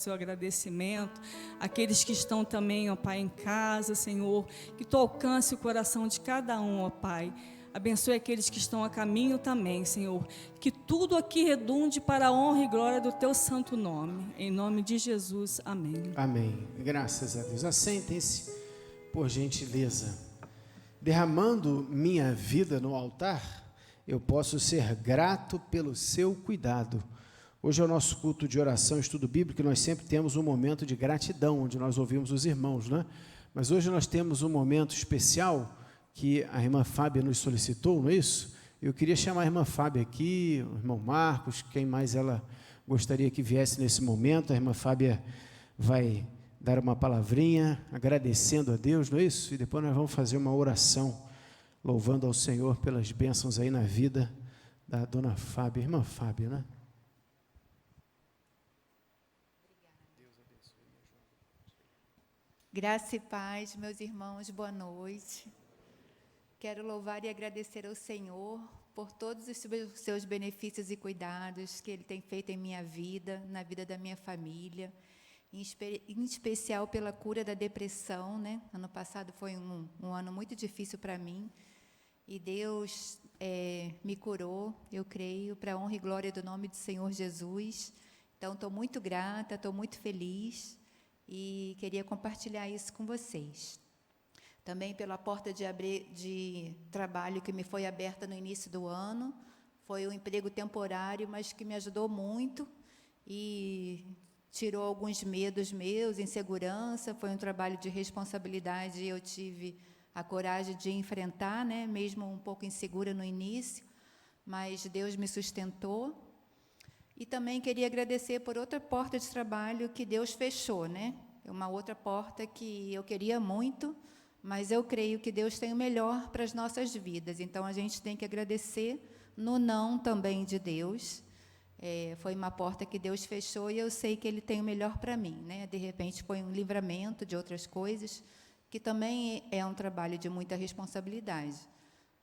seu agradecimento, aqueles que estão também, ó Pai, em casa, Senhor, que Tu alcance o coração de cada um, ó Pai. Abençoe aqueles que estão a caminho também, Senhor. Que tudo aqui redunde para a honra e glória do Teu santo nome. Em nome de Jesus, amém. Amém. Graças a Deus. Assentem-se, por gentileza. Derramando minha vida no altar, eu posso ser grato pelo seu cuidado. Hoje é o nosso culto de oração, estudo bíblico, e nós sempre temos um momento de gratidão, onde nós ouvimos os irmãos, né? Mas hoje nós temos um momento especial que a irmã Fábia nos solicitou, não é isso? Eu queria chamar a irmã Fábia aqui, o irmão Marcos, quem mais ela gostaria que viesse nesse momento. A irmã Fábia vai dar uma palavrinha, agradecendo a Deus, não é isso? E depois nós vamos fazer uma oração, louvando ao Senhor pelas bênçãos aí na vida da dona Fábia, irmã Fábia, né? Graça e paz, meus irmãos, boa noite. Quero louvar e agradecer ao Senhor por todos os seus benefícios e cuidados que Ele tem feito em minha vida, na vida da minha família, em especial pela cura da depressão, né? Ano passado foi um ano muito difícil para mim, e Deus me curou, eu creio, para a honra e glória do nome do Senhor Jesus. Então, estou muito grata, estou muito feliz, e queria compartilhar isso com vocês. Também pela porta de trabalho que me foi aberta no início do ano, foi um emprego temporário, mas que me ajudou muito e tirou alguns medos meus, insegurança. Foi um trabalho de responsabilidade e eu tive a coragem de enfrentar, né, mesmo um pouco insegura no início, mas Deus me sustentou. E também queria agradecer por outra porta de trabalho que Deus fechou, né? Uma outra porta que eu queria muito, mas eu creio que Deus tem o melhor para as nossas vidas. Então, a gente tem que agradecer no não também de Deus. Foi uma porta que Deus fechou e eu sei que Ele tem o melhor para mim, né? De repente, foi um livramento de outras coisas, que também é um trabalho de muita responsabilidade,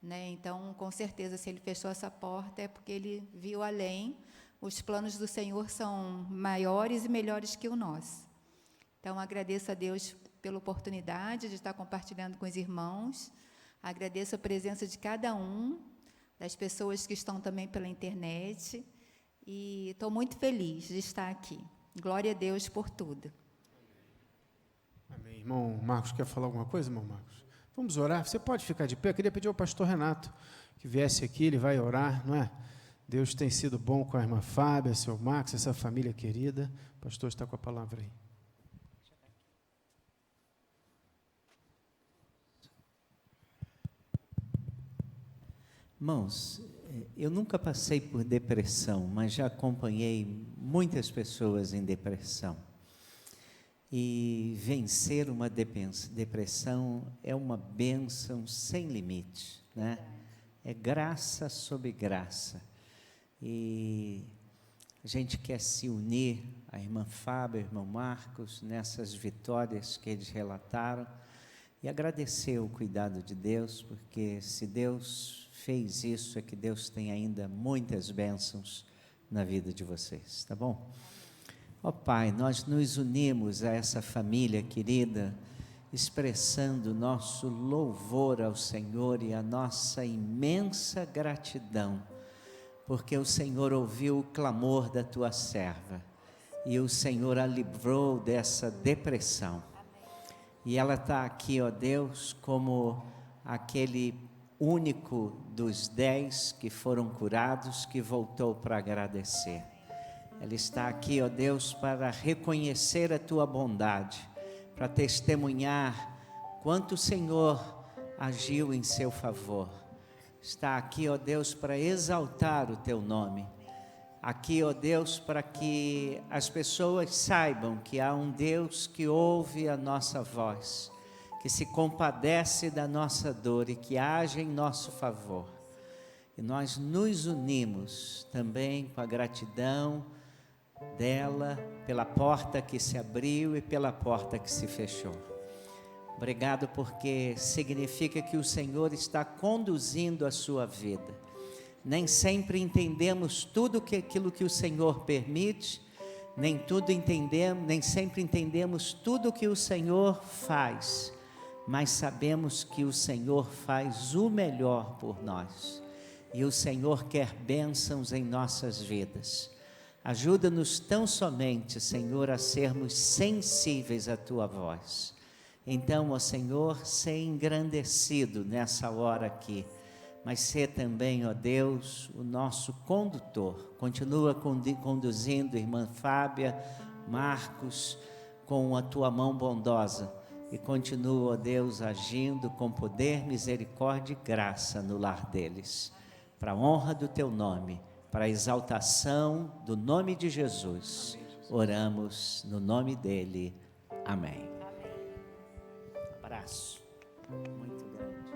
né? Então, com certeza, se Ele fechou essa porta, é porque Ele viu além. Os planos do Senhor são maiores e melhores que o nosso. Então, agradeço a Deus pela oportunidade de estar compartilhando com os irmãos. Agradeço a presença de cada um, das pessoas que estão também pela internet. E estou muito feliz de estar aqui. Glória a Deus por tudo. Amém. Irmão Marcos, quer falar alguma coisa, irmão Marcos? Vamos orar? Você pode ficar de pé? Eu queria pedir ao pastor Renato que viesse aqui, ele vai orar, não é? Deus tem sido bom com a irmã Fábia, seu Marcos, essa família querida. O pastor está com a palavra aí. Irmãos, eu nunca passei por depressão, mas já acompanhei muitas pessoas em depressão. E vencer uma depressão é uma bênção sem limite, né? É graça sobre graça. E a gente quer se unir, a irmã Fábia, o irmão Marcos, nessas vitórias que eles relataram, e agradecer o cuidado de Deus, porque se Deus fez isso, é que Deus tem ainda muitas bênçãos na vida de vocês, tá bom? Ó Pai, nós nos unimos a essa família querida, expressando nosso louvor ao Senhor e a nossa imensa gratidão, porque o Senhor ouviu o clamor da tua serva, e o Senhor a livrou dessa depressão, e ela está aqui, ó Deus, como aquele único dos 10 que foram curados, que voltou para agradecer. Ela está aqui, ó Deus, para reconhecer a tua bondade, para testemunhar quanto o Senhor agiu em seu favor. Está aqui, ó Deus, para exaltar o teu nome. Aqui, ó Deus, para que as pessoas saibam que há um Deus que ouve a nossa voz, que se compadece da nossa dor e que age em nosso favor. E nós nos unimos também com a gratidão dela pela porta que se abriu e pela porta que se fechou. Obrigado, porque significa que o Senhor está conduzindo a sua vida. Nem sempre entendemos tudo aquilo que o Senhor permite, nem tudo entendemos, nem sempre entendemos tudo o que o Senhor faz, mas sabemos que o Senhor faz o melhor por nós, e o Senhor quer bênçãos em nossas vidas. Ajuda-nos tão somente, Senhor, a sermos sensíveis à Tua voz. Então, ó Senhor, ser engrandecido nessa hora aqui, mas ser também, ó Deus, o nosso condutor. Continua conduzindo irmã Fábia, Marcos, com a Tua mão bondosa, e continua, ó Deus, agindo com poder, misericórdia e graça no lar deles, para a honra do Teu nome, para a exaltação do nome de Jesus. Oramos no nome dEle. Amém. Abraço muito grande.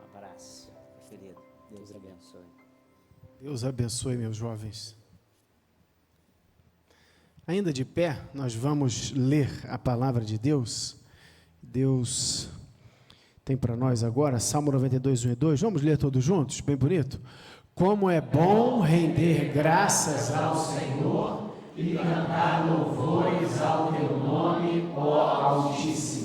Um abraço, querido. Deus abençoe. Deus abençoe, meus jovens. Ainda de pé, nós vamos ler a palavra de Deus. Deus tem para nós agora, Salmo 92, 1 e 2. Vamos ler todos juntos, bem bonito? Como é bom render graças ao Senhor e cantar louvores ao Teu nome, ó Altíssimo.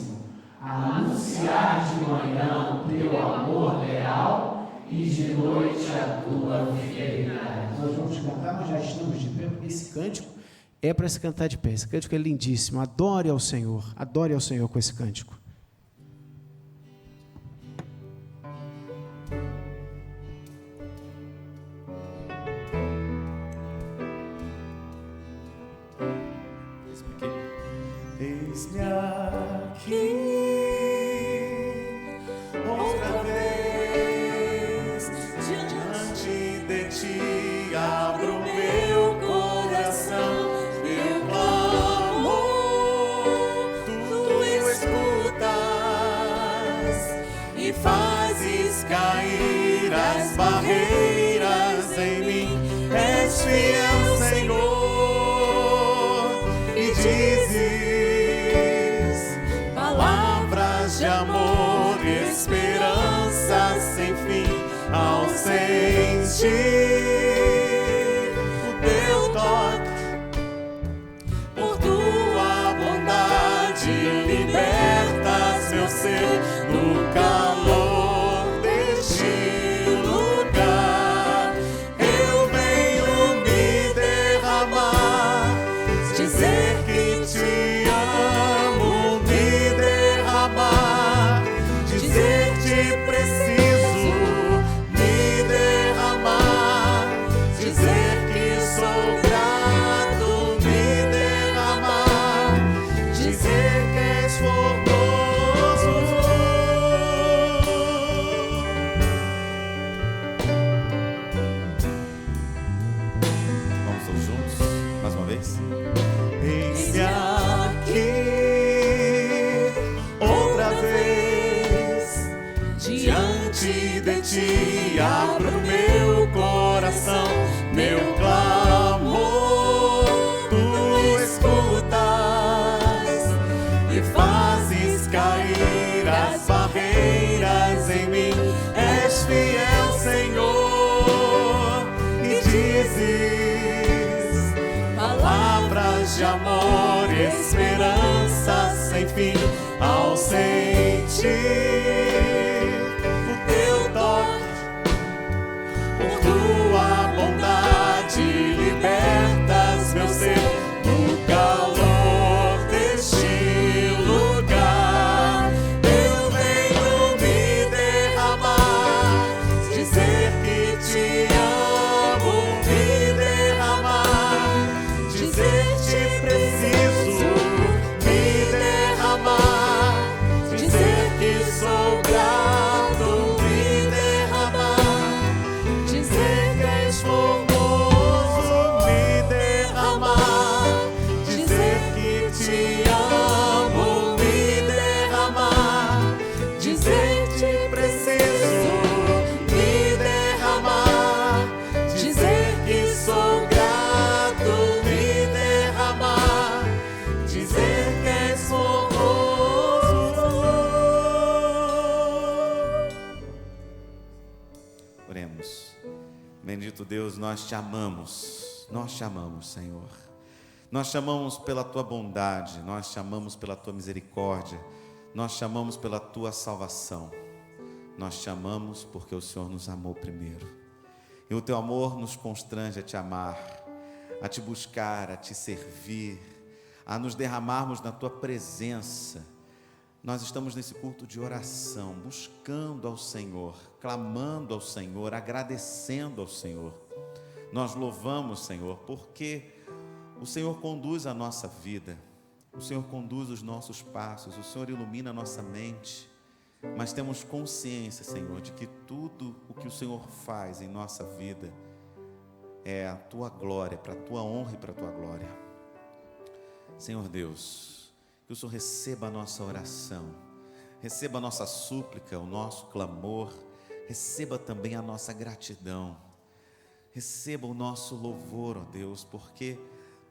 Anunciar de manhã o Teu amor leal e de noite a Tua fidelidade. Nós vamos cantar, nós já estamos de pé, porque esse cântico é para se cantar de pé. Esse cântico é lindíssimo. Adore ao Senhor com esse cântico. Eis-me aqui outra vez diante de Ti, abro meu coração, meu clamor, Tu escutas e fazes cair as barreiras em mim. És fiel, Senhor, e dizes de amor e esperança sem fim, ao sentir o Teu toque, por Tua bondade libertas meu ser no calor deste lugar. Eu venho me derramar, dizer que Te amo, me derramar, dizer que preciso me derramar, dizer que sou grato, me derramar, dizer que és formoso. Vamos todos juntos, mais uma vez. Eis-me aqui outra vez diante de Ti, abro meu coração, meu clamor, Tu escutas e fazes cair as barreiras em mim. És fiel, Senhor, e dizes palavras de amor e esperança sem fim, ao sentir o Teu toque, por Tua bondade libertas meu ser no calor deste lugar. Eu venho me derramar, dizer que Te amo, me derramar, dizer que preciso me derramar, dizer que sou grato, me derramar, dizer que és formoso, me derramar, dizer que Te amo, me derramar, dizer que preciso me derramar, dizer que sou grato, me derramar, dizer que és formoso. Oremos. Bendito Deus, nós Te amamos, Senhor. Nós te amamos pela tua bondade, nós te amamos pela tua misericórdia, nós te amamos pela tua salvação. Nós te amamos porque o Senhor nos amou primeiro. E o teu amor nos constrange a te amar, a te buscar, a te servir, a nos derramarmos na tua presença. Nós estamos nesse culto de oração, buscando ao Senhor, clamando ao Senhor, agradecendo ao Senhor. Nós louvamos, Senhor, porque o Senhor conduz a nossa vida, o Senhor conduz os nossos passos, o Senhor ilumina a nossa mente, mas temos consciência, Senhor, de que tudo o que o Senhor faz em nossa vida é a tua glória, para a tua honra e para a tua glória. Senhor Deus, que o Senhor receba a nossa oração, receba a nossa súplica, o nosso clamor, receba também a nossa gratidão, receba o nosso louvor, ó Deus, porque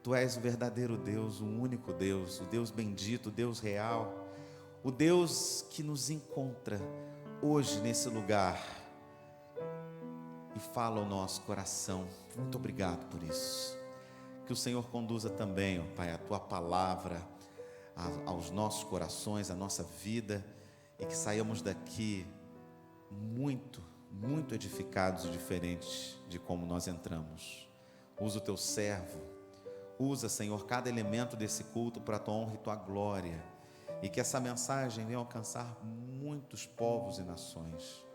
Tu és o verdadeiro Deus, o único Deus, o Deus bendito, o Deus real, o Deus que nos encontra hoje nesse lugar e fala ao nosso coração. Muito obrigado por isso. Que o Senhor conduza também, ó Pai, a Tua palavra aos nossos corações, à nossa vida, e que saiamos daqui muito edificados e diferentes de como nós entramos. Usa o Teu servo, usa, Senhor, cada elemento desse culto para a Tua honra e Tua glória, e que essa mensagem venha alcançar muitos povos e nações.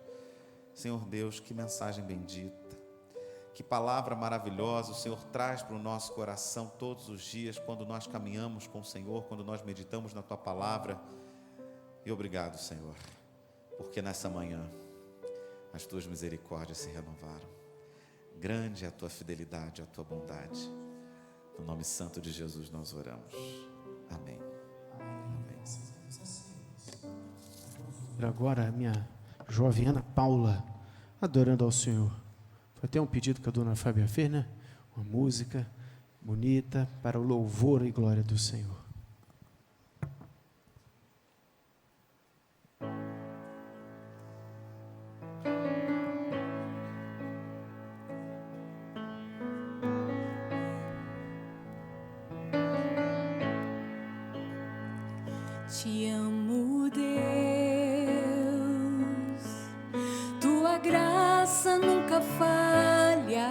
Senhor Deus, que mensagem bendita, que palavra maravilhosa o Senhor traz para o nosso coração todos os dias, quando nós caminhamos com o Senhor, quando nós meditamos na Tua palavra. E obrigado, Senhor, porque nessa manhã as Tuas misericórdias se renovaram. Grande é a Tua fidelidade, a Tua bondade. No nome santo de Jesus nós oramos. Amém. Amém. Agora a minha jovem Ana Paula adorando ao Senhor. Foi até um pedido que a dona Fábia fez, né? Uma música bonita para o louvor e glória do Senhor. Te amo, Deus, Tua graça nunca falha.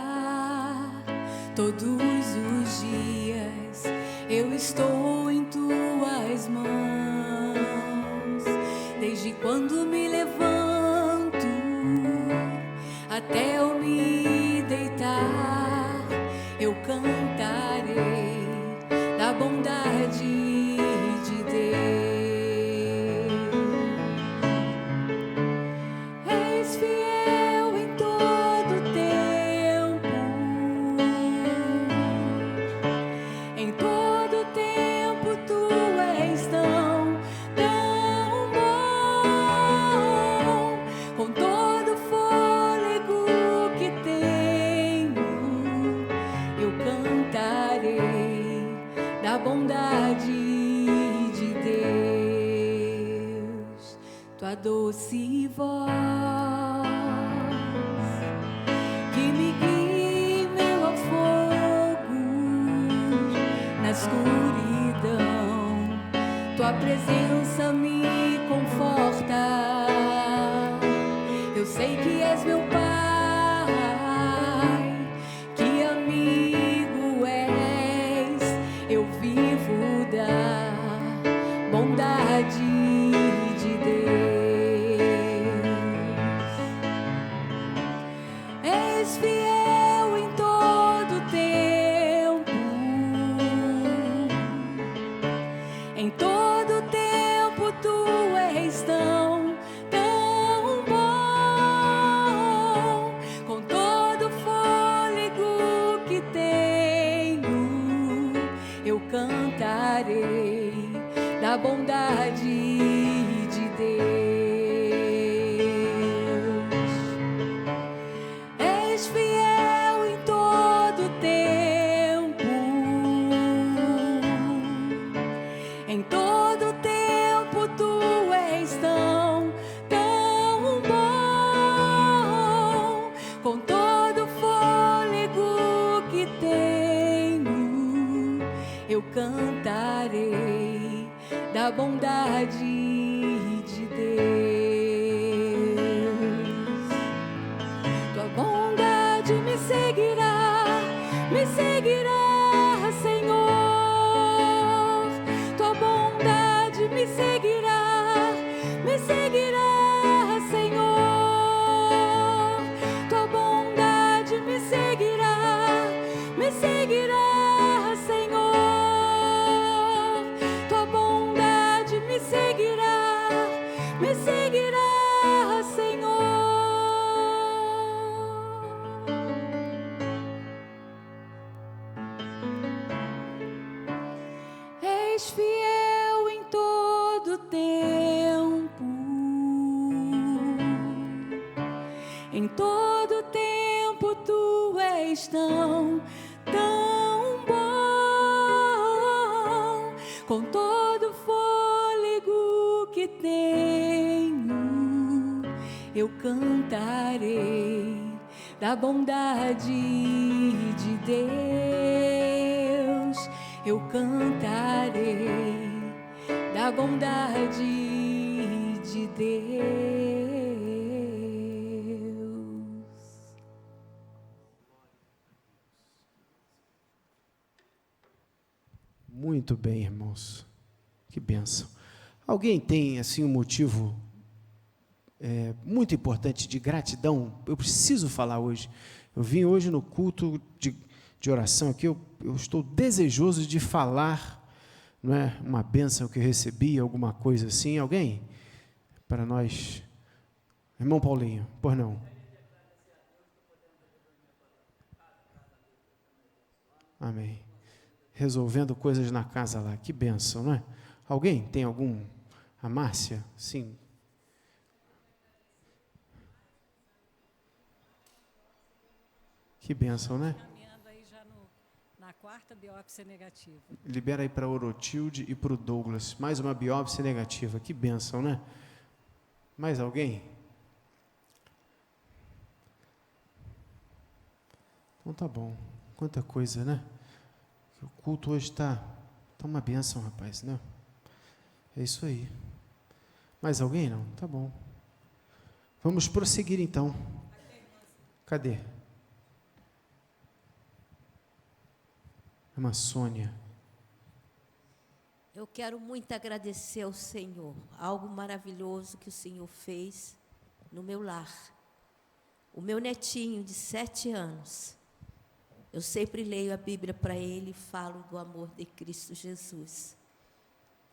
Todos os dias eu estou em Tuas mãos. Desde quando me levanto até eu me deitar, eu cantarei da bondade de Deus. És fiel em todo tempo, em todo tempo Tu és tão bom. Com todo fôlego que tenho, eu cantarei da bondade de Deus. Tua doce voz que me guia em meu afogo na escuridão, Tua presença me conforta. Eu sei que és meu Pai, que amigo és. Eu vivo da bondade de Deus. És fiel em todo tempo, em todo tempo Tu és tão bom. Com todo fôlego que tenho, eu cantarei da bondade de Deus. És fiel em todo tempo, em todo tempo Tu és tão bom. Com todo fôlego que tenho, cantarei da bondade de Deus. Tua bondade me seguirá, Senhor. Tua bondade me seguirá, Senhor. Tua bondade me seguirá, Senhor. Tua bondade me seguirá, Senhor. És fiel em todo tempo, em todo tempo tu és tão bom. Com todo fôlego que tenho, eu cantarei da bondade de Deus. Eu cantarei da bondade de Deus. Muito bem, irmãos. Que bênção. Alguém tem, assim, um motivo muito importante de gratidão? Eu preciso falar hoje. Eu vim hoje no culto de oração aqui, eu estou desejoso de falar, não é, uma bênção que eu recebi, alguma coisa assim. Alguém? Para nós. Irmão Paulinho, por não. Amém. Resolvendo coisas na casa lá, que bênção, não é? Alguém tem algum? A Márcia? Sim. Que bênção, né? Caminhando aí já na quarta biópsia negativa. Libera aí para a Orotilde e para o Douglas. Mais uma biópsia negativa. Que bênção, né? Mais alguém? Então tá bom. Quanta coisa, né? O culto hoje está uma bênção, rapaz, né? É isso aí. Mais alguém? Não? Tá bom. Vamos prosseguir então. Cadê? Irmã Sônia. Eu quero muito agradecer ao Senhor, algo maravilhoso que o Senhor fez no meu lar. O meu netinho de 7 anos, eu sempre leio a Bíblia para ele e falo do amor de Cristo Jesus.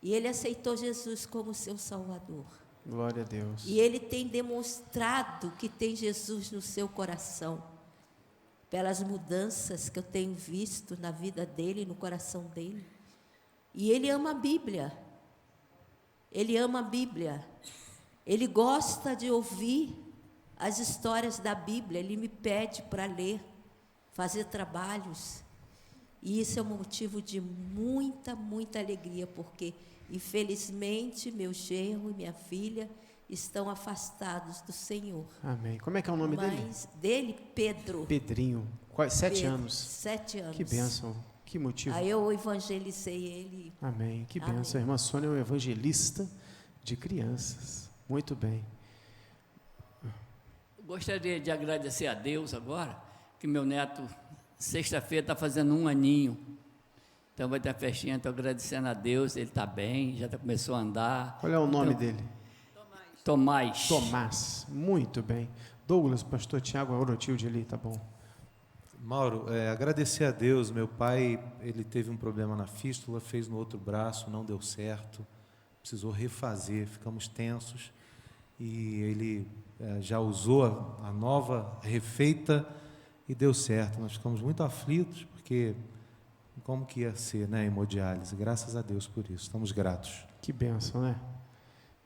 E ele aceitou Jesus como seu Salvador. Glória a Deus. E ele tem demonstrado que tem Jesus no seu coração, pelas mudanças que eu tenho visto na vida dele, no coração dele. E ele ama a Bíblia. Ele ama a Bíblia. Ele gosta de ouvir as histórias da Bíblia. Ele me pede para ler, fazer trabalhos. E isso é um motivo de muita, muita alegria, porque, infelizmente, meu genro e minha filha estão afastados do Senhor. Amém. Como é que é o nome dele? Mas dele, Pedro. Pedrinho. 7 Pedro, anos. 7 anos. Que bênção. Que motivo. Aí eu evangelicei ele. Amém. Que Amém. bênção. A irmã Sônia é um evangelista de crianças. Muito bem. Gostaria de agradecer a Deus agora, que meu neto, sexta-feira, está fazendo 1 aninho. Então vai ter a festinha, estou agradecendo a Deus, ele está bem, já começou a andar. Qual é o nome dele? Tomás. Tomás. Muito bem. Douglas, pastor Tiago, a Orotilde ali, tá bom. Mauro, agradecer a Deus. Meu pai, ele teve um problema na fístula, fez no outro braço, não deu certo, precisou refazer, ficamos tensos, e ele já usou a nova refeita e deu certo. Nós ficamos muito aflitos, porque como que ia ser, né, hemodiálise? Graças a Deus por isso, estamos gratos. Que bênção, né?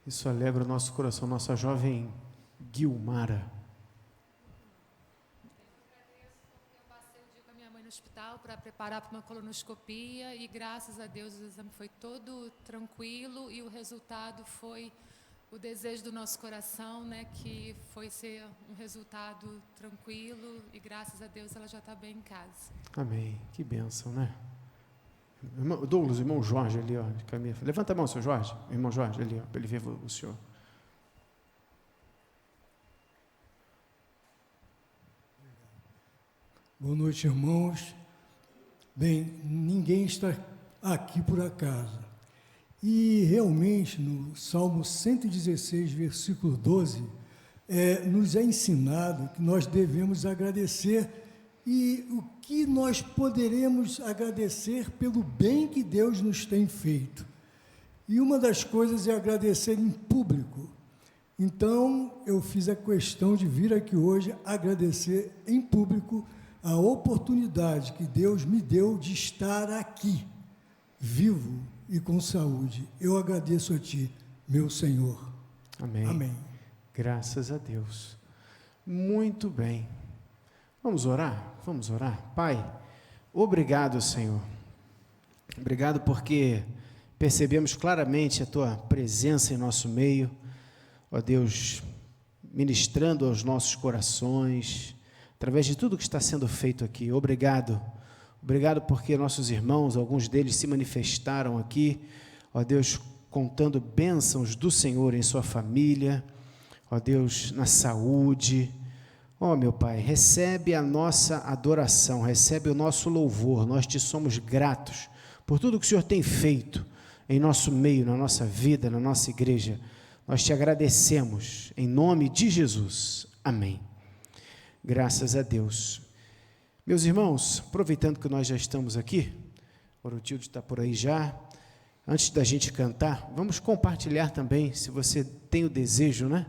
Isso alegra o nosso coração. Nossa jovem Guilmara. No hospital para preparar para uma colonoscopia, e graças a Deus o exame foi todo tranquilo e o resultado foi o desejo do nosso coração, né, que foi ser um resultado tranquilo, e graças a Deus ela já está bem em casa. Amém. Que bênção, né? Douglas, irmão Jorge ali, ó, de camisa. Levanta a mão, seu Jorge. Irmão Jorge, ali, ó, para ele ver o senhor. Boa noite, irmãos. Bem, ninguém está aqui por acaso. E realmente, no Salmo 116, versículo 12, nos é ensinado que nós devemos agradecer, e o que nós poderemos agradecer pelo bem que Deus nos tem feito. E uma das coisas é agradecer em público. Então, eu fiz a questão de vir aqui hoje agradecer em público a oportunidade que Deus me deu de estar aqui, vivo e com saúde. Eu agradeço a Ti, meu Senhor. Amém. Amém. Graças a Deus. Muito bem. Vamos orar? Vamos orar. Pai, obrigado, Senhor. Obrigado porque percebemos claramente a Tua presença em nosso meio, ó Deus, ministrando aos nossos corações, através de tudo que está sendo feito aqui. Obrigado. Obrigado porque nossos irmãos, alguns deles se manifestaram aqui, ó Deus, contando bênçãos do Senhor em sua família, ó Deus, na saúde. Ó meu Pai, recebe a nossa adoração, recebe o nosso louvor. Nós te somos gratos por tudo que o Senhor tem feito em nosso meio, na nossa vida, na nossa igreja. Nós te agradecemos em nome de Jesus. Amém. Graças a Deus. Meus irmãos, aproveitando que nós já estamos aqui, o Orotilde está por aí já, antes da gente cantar, vamos compartilhar também, se você tem o desejo, né,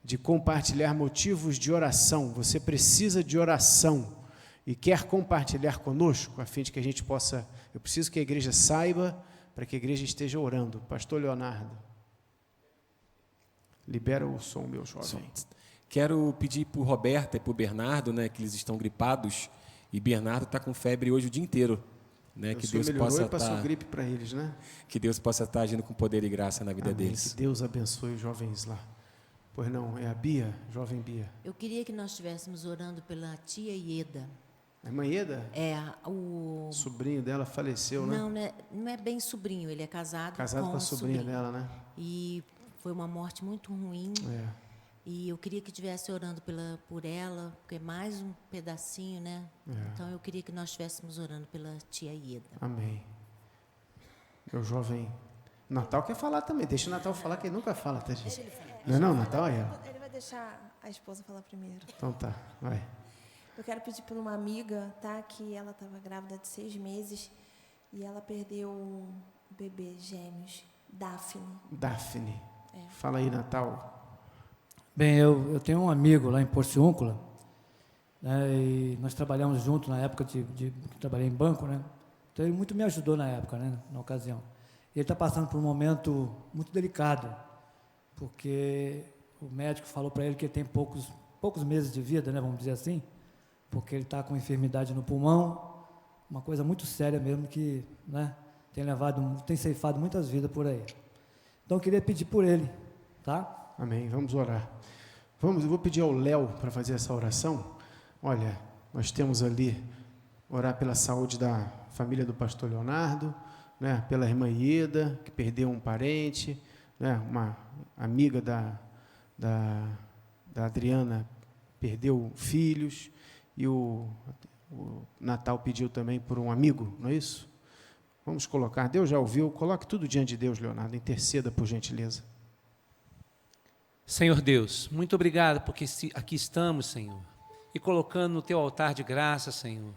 de compartilhar motivos de oração. Você precisa de oração e quer compartilhar conosco, a fim de que a gente possa, eu preciso que a igreja saiba, para que a igreja esteja orando. Pastor Leonardo, libera o som, meu jovem. Quero pedir para o Roberta e para o Bernardo, né, que eles estão gripados, e Bernardo está com febre hoje o dia inteiro, né, que Deus possa estar, gripe para eles, né? Que Deus possa estar agindo com poder e graça na vida Amém. deles. Que Deus abençoe os jovens lá. Pois não, é a Bia, jovem Bia. Eu queria que nós estivéssemos orando pela tia Ieda. A irmã Ieda? O sobrinho dela faleceu, não, né? Não é bem sobrinho, ele é casado com a sobrinha dela, né? E foi uma morte muito ruim. É. E eu queria que estivesse orando por ela, porque é mais um pedacinho, né? É. Então eu queria que nós estivéssemos orando pela tia Ieda. Amém. Meu jovem Natal quer falar também. Deixa o Natal falar, que ele nunca fala, tá, gente? Não, Natal é ela. Ele vai deixar a esposa falar primeiro. Então tá, vai. Eu quero pedir para uma amiga, tá? Que ela estava grávida de 6 meses e ela perdeu um bebê gêmeos, Daphne. É. Fala aí, Natal. Bem, eu tenho um amigo lá em Porciúncula, né, e nós trabalhamos juntos na época que trabalhei em banco, né? Então ele muito me ajudou na época, né, na ocasião. Ele está passando por um momento muito delicado, porque o médico falou para ele que ele tem poucos meses de vida, né, vamos dizer assim, porque ele está com enfermidade no pulmão, uma coisa muito séria mesmo que, né, tem ceifado muitas vidas por aí. Então eu queria pedir por ele, tá? Amém, vamos orar. Eu vou pedir ao Léo para fazer essa oração. Olha, nós temos ali, orar pela saúde da família do pastor Leonardo, né, pela irmã Ieda, que perdeu um parente, né, uma amiga da Adriana perdeu filhos, e o Natal pediu também por um amigo, não é isso? Vamos colocar, Deus já ouviu, coloque tudo diante de Deus, Leonardo, interceda por gentileza. Senhor Deus, muito obrigado porque aqui estamos, Senhor, e colocando no Teu altar de graça, Senhor,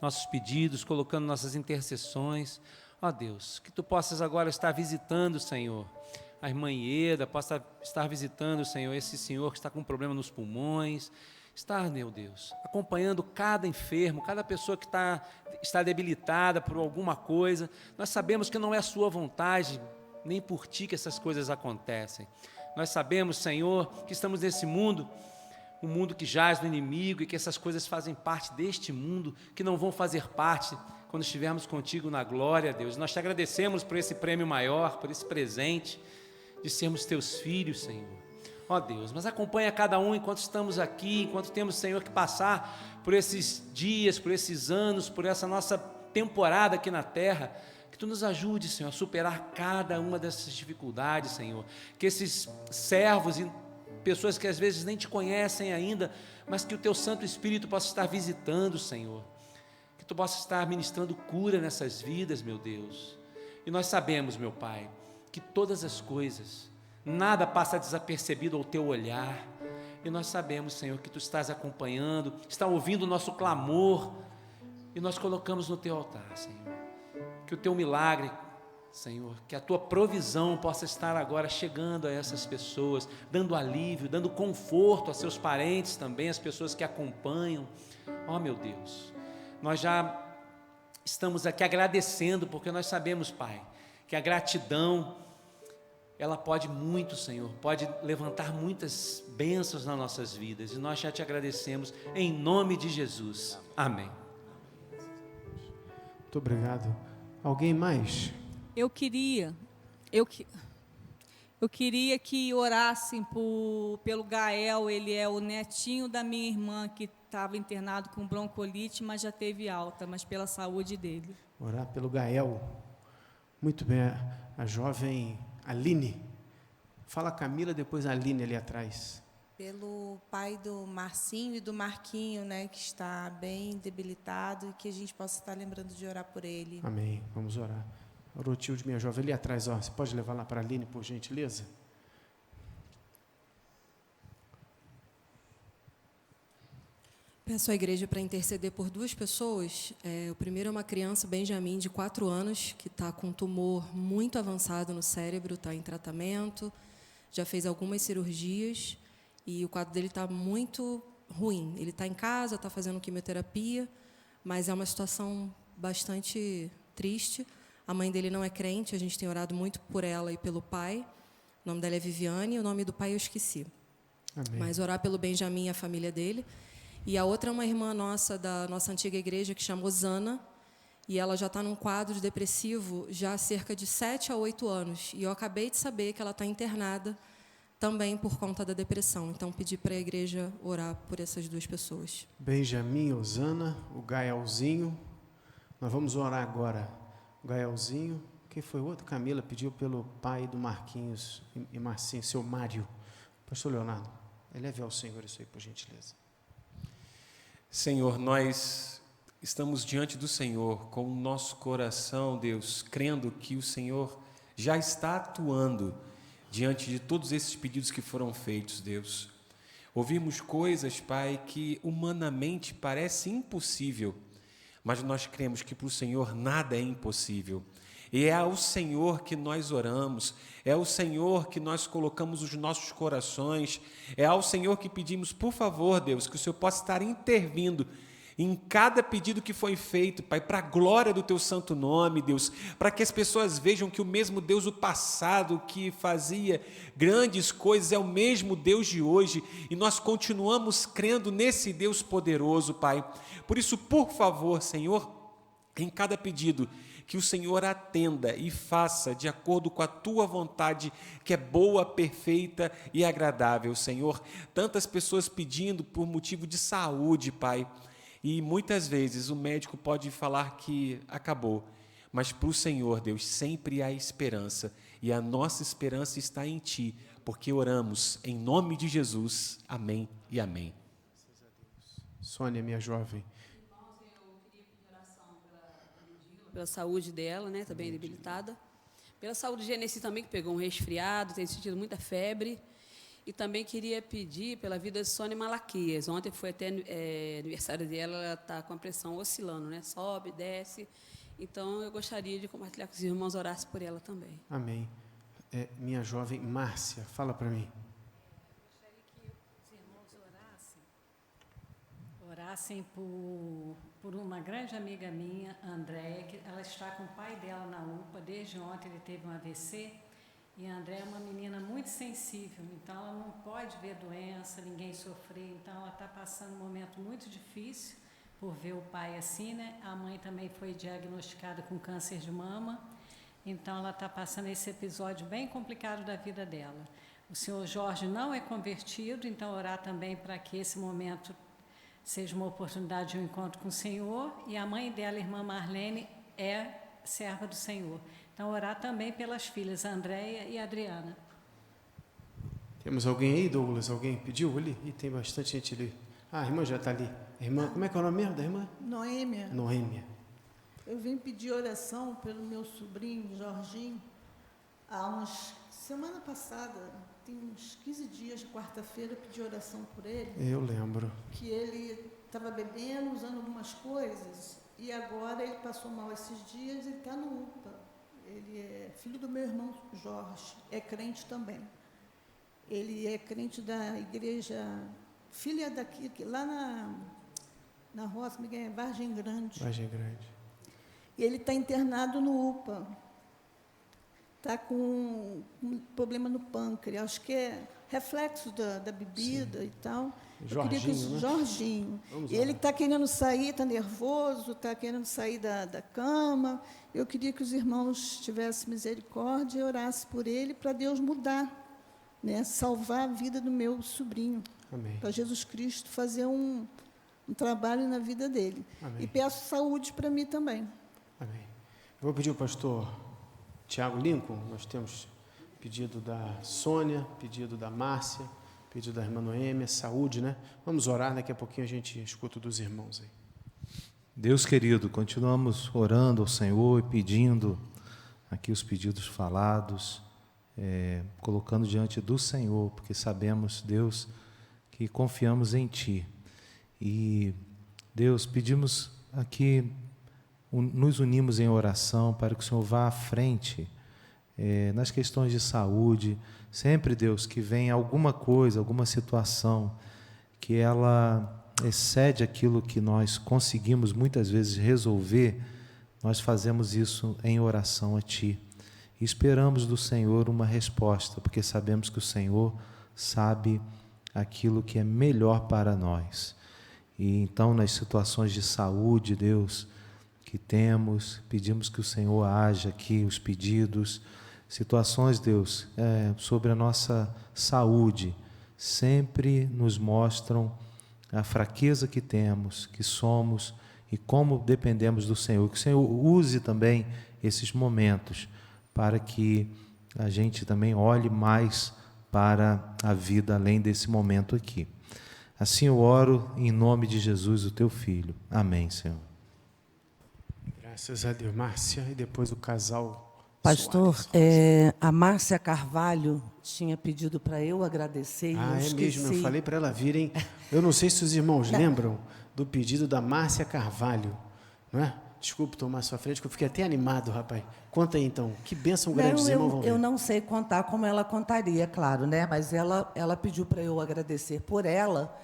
nossos pedidos, colocando nossas intercessões. Ó Deus, que Tu possas agora estar visitando, Senhor, a irmã Ieda, possa estar visitando, Senhor, esse senhor que está com problema nos pulmões, estar, meu Deus, acompanhando cada enfermo, cada pessoa que está debilitada por alguma coisa. Nós sabemos que não é a Sua vontade, nem por Ti que essas coisas acontecem. Nós sabemos, Senhor, que estamos nesse mundo, um mundo que jaz no inimigo, e que essas coisas fazem parte deste mundo, que não vão fazer parte quando estivermos contigo na glória, Deus. Nós te agradecemos por esse prêmio maior, por esse presente de sermos teus filhos, Senhor. Ó Deus, mas acompanha cada um enquanto estamos aqui, enquanto temos, Senhor, que passar por esses dias, por esses anos, por essa nossa temporada aqui na terra, Que Tu nos ajude, Senhor, a superar cada uma dessas dificuldades, Senhor. Que esses servos e pessoas que às vezes nem Te conhecem ainda, mas que o Teu Santo Espírito possa estar visitando, Senhor. Que Tu possa estar ministrando cura nessas vidas, meu Deus. E nós sabemos, meu Pai, que todas as coisas, nada passa desapercebido ao Teu olhar. E nós sabemos, Senhor, que Tu estás acompanhando, está ouvindo o nosso clamor, e nós colocamos no Teu altar, Senhor. Que o Teu milagre, Senhor, que a Tua provisão possa estar agora chegando a essas pessoas, dando alívio, dando conforto a seus parentes também, as pessoas que acompanham. Ó, meu Deus, nós já estamos aqui agradecendo, porque nós sabemos, Pai, que a gratidão, ela pode muito, Senhor, pode levantar muitas bênçãos nas nossas vidas, e nós já Te agradecemos, em nome de Jesus. Amém. Muito obrigado. Alguém mais? Eu queria que orassem pelo Gael. Ele é o netinho da minha irmã, que estava internado com broncolite, mas já teve alta, mas pela saúde dele. Orar pelo Gael. Muito bem. A jovem Aline. Fala Camila, depois a Aline ali atrás. Pelo pai do Marcinho e do Marquinho, né, que está bem debilitado, e que a gente possa estar lembrando de orar por ele. Amém. Vamos orar. Orou o tio de minha jovem ali atrás, ó. Você pode levar lá para a Aline, por gentileza? Peço à igreja para interceder por duas pessoas. O primeiro é uma criança, Benjamin, de 4 anos, que está com um tumor muito avançado no cérebro, está em tratamento, já fez algumas cirurgias, e o quadro dele está muito ruim. Ele está em casa, está fazendo quimioterapia, mas é uma situação bastante triste. A mãe dele não é crente, a gente tem orado muito por ela e pelo pai. O nome dela é Viviane, o nome do pai eu esqueci. Amém. Mas orar pelo Benjamin e a família dele. E a outra é uma irmã nossa, da nossa antiga igreja, que chamou Zana, e ela já está num quadro depressivo já há cerca de 7 a 8 anos. E eu acabei de saber que ela está internada também por conta da depressão. Então, pedi para a igreja orar por essas duas pessoas. Benjamin, Osana, o Gaelzinho. Nós vamos orar agora. O Gaelzinho. Quem foi o outro? Camila pediu pelo pai do Marquinhos e Marcinho, seu Mário. Pastor Leonardo, eleve ao Senhor isso aí, por gentileza. Senhor, nós estamos diante do Senhor com o nosso coração, Deus, crendo que o Senhor já está atuando diante de todos esses pedidos que foram feitos, Deus. Ouvimos coisas, Pai, que humanamente parece impossível, mas nós cremos que para o Senhor nada é impossível. E é ao Senhor que nós oramos, é ao Senhor que nós colocamos os nossos corações, é ao Senhor que pedimos, por favor, Deus, que o Senhor possa estar intervindo em cada pedido que foi feito, Pai, para a glória do Teu santo nome, Deus, para que as pessoas vejam que o mesmo Deus do passado, que fazia grandes coisas, é o mesmo Deus de hoje, e nós continuamos crendo nesse Deus poderoso, Pai. Por isso, por favor, Senhor, em cada pedido, que o Senhor atenda e faça de acordo com a Tua vontade, que é boa, perfeita e agradável, Senhor. Tantas pessoas pedindo por motivo de saúde, Pai, e muitas vezes o médico pode falar que acabou, mas para o Senhor, Deus, sempre há esperança, e a nossa esperança está em Ti, porque oramos em nome de Jesus. Amém e amém. Sônia, minha jovem. Pela saúde dela, né, também debilitada. Pela saúde de Genesi também, que pegou um resfriado, tem sentido muita febre. E também queria pedir pela vida de Sônia Malaquias. Ontem foi até aniversário dela, ela está com a pressão oscilando, né? Sobe, desce. Então, eu gostaria de compartilhar com os irmãos, orassem por ela também. Amém. Minha jovem Márcia, fala para mim. Gostaria que os irmãos orassem por uma grande amiga minha, Andréia, que ela está com o pai dela na UPA. Desde ontem ele teve um AVC. E a Andréia é uma menina muito sensível, então ela não pode ver doença, ninguém sofrer, então ela está passando um momento muito difícil por ver o pai assim, né? A mãe também foi diagnosticada com câncer de mama, então ela está passando esse episódio bem complicado da vida dela. O senhor Jorge não é convertido, então orar também para que esse momento seja uma oportunidade de um encontro com o Senhor, e a mãe dela, a irmã Marlene, é serva do Senhor. Então, orar também pelas filhas, Andréia e Adriana. Temos alguém aí, Douglas? Alguém pediu ali? E tem bastante gente ali. Ah, a irmã já está ali. Irmã, como é que é o nome mesmo da irmã? Noêmia. Noêmia. Eu vim pedir oração pelo meu sobrinho, Jorginho, semana passada, tem uns 15 dias, quarta-feira, eu pedi oração por ele. Eu lembro. Que ele estava bebendo, usando algumas coisas, e agora ele passou mal esses dias, ele está no UPA. Ele é filho do meu irmão Jorge, é crente também. Ele é crente da igreja, filha daqui, lá na roça, Vargem Grande. Vargem Grande. E ele está internado no UPA. Está com um problema no pâncreas. Acho que é reflexo da bebida. Sim. E tal. Jorginho, né? Jorginho. Ele está querendo sair, está nervoso, está querendo sair da cama. Eu queria que os irmãos tivessem misericórdia e orassem por ele para Deus mudar, né? Salvar a vida do meu sobrinho. Amém. Para Jesus Cristo fazer um trabalho na vida dele. Amém. E peço saúde para mim também. Amém. Eu vou pedir ao pastor Tiago Lincoln. Nós temos pedido da Sônia, pedido da Márcia, pedido da irmã Noêmia, saúde, né? Vamos orar, daqui a pouquinho a gente escuta dos irmãos aí. Deus querido, continuamos orando ao Senhor e pedindo aqui os pedidos falados, colocando diante do Senhor, porque sabemos, Deus, que confiamos em Ti. E, Deus, pedimos aqui, nos unimos em oração para que o Senhor vá à frente nas questões de saúde. Sempre, Deus, que vem alguma coisa, alguma situação que ela excede aquilo que nós conseguimos muitas vezes resolver, nós fazemos isso em oração a Ti. E esperamos do Senhor uma resposta, porque sabemos que o Senhor sabe aquilo que é melhor para nós. E então, nas situações de saúde, Deus, que temos, pedimos que o Senhor haja aqui, os pedidos, situações, Deus, sobre a nossa saúde, sempre nos mostram a fraqueza que temos, que somos e como dependemos do Senhor. Que o Senhor use também esses momentos para que a gente também olhe mais para a vida além desse momento aqui. Assim eu oro em nome de Jesus, o Teu Filho. Amém, Senhor. Graças a Deus. Márcia, e depois o casal Pastor, a Márcia Carvalho tinha pedido para eu agradecer. Ah, é mesmo, eu falei para ela vir, hein? Eu não sei se os irmãos lembram do pedido da Márcia Carvalho, não é? Desculpe tomar sua frente, que eu fiquei até animado, rapaz. Conta aí, então. Que bênção grande os irmãos vão ver. Eu não sei contar como ela contaria, claro, né? Mas ela pediu para eu agradecer por ela,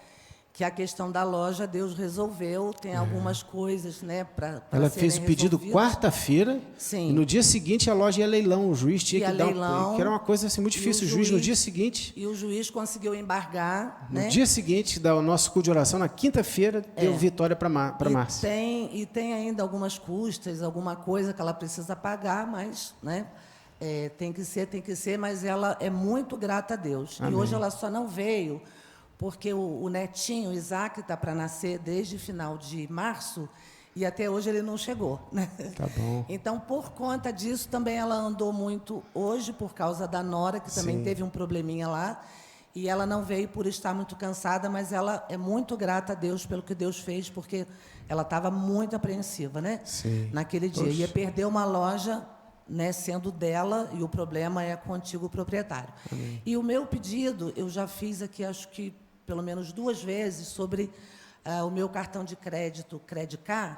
que a questão da loja Deus resolveu, tem algumas coisas, né, para ela fez o pedido quarta-feira, e no dia seguinte a loja ia leilão, o juiz tinha que dar que era uma coisa assim muito difícil, o juiz no dia seguinte. E o juiz conseguiu embargar, no dia seguinte da nosso culto de oração, na quinta-feira, deu vitória para Márcia. E tem ainda algumas custas, alguma coisa que ela precisa pagar, mas, né, tem que ser, mas ela é muito grata a Deus. Amém. E hoje ela só não veio porque o netinho, o Isaac, está para nascer desde final de março e até hoje ele não chegou, né? Tá bom. Então, por conta disso, também ela andou muito hoje, por causa da nora, que também teve um probleminha lá, e ela não veio por estar muito cansada, mas ela é muito grata a Deus pelo que Deus fez, porque ela estava muito apreensiva, né? Sim. Naquele dia. Ia perder uma loja, né, sendo dela, e o problema é com o antigo proprietário. Amém. E o meu pedido, eu já fiz aqui, acho que pelo menos 2 vezes, sobre o meu cartão de crédito, Credicard.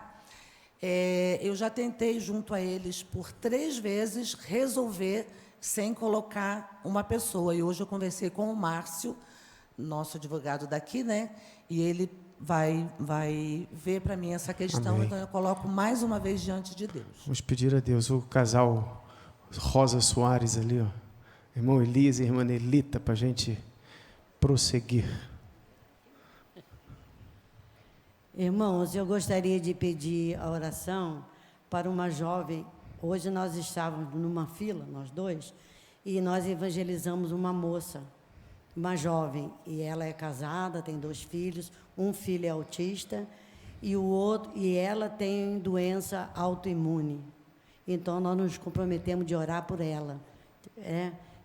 Eu já tentei, junto a eles, por 3 vezes, resolver sem colocar uma pessoa. E hoje eu conversei com o Márcio, nosso advogado daqui, né? E ele vai ver para mim essa questão. Amém. Então eu coloco mais uma vez diante de Deus. Vamos pedir a Deus, o casal Rosa Soares ali, ó, irmão Elisa e irmã Nelita, para a gente prosseguir. Irmãos, eu gostaria de pedir a oração para uma jovem. Hoje nós estávamos numa fila, nós 2, e nós evangelizamos uma moça, uma jovem, e ela é casada, tem 2 filhos, um filho é autista e ela tem doença autoimune. Então, nós nos comprometemos de orar por ela.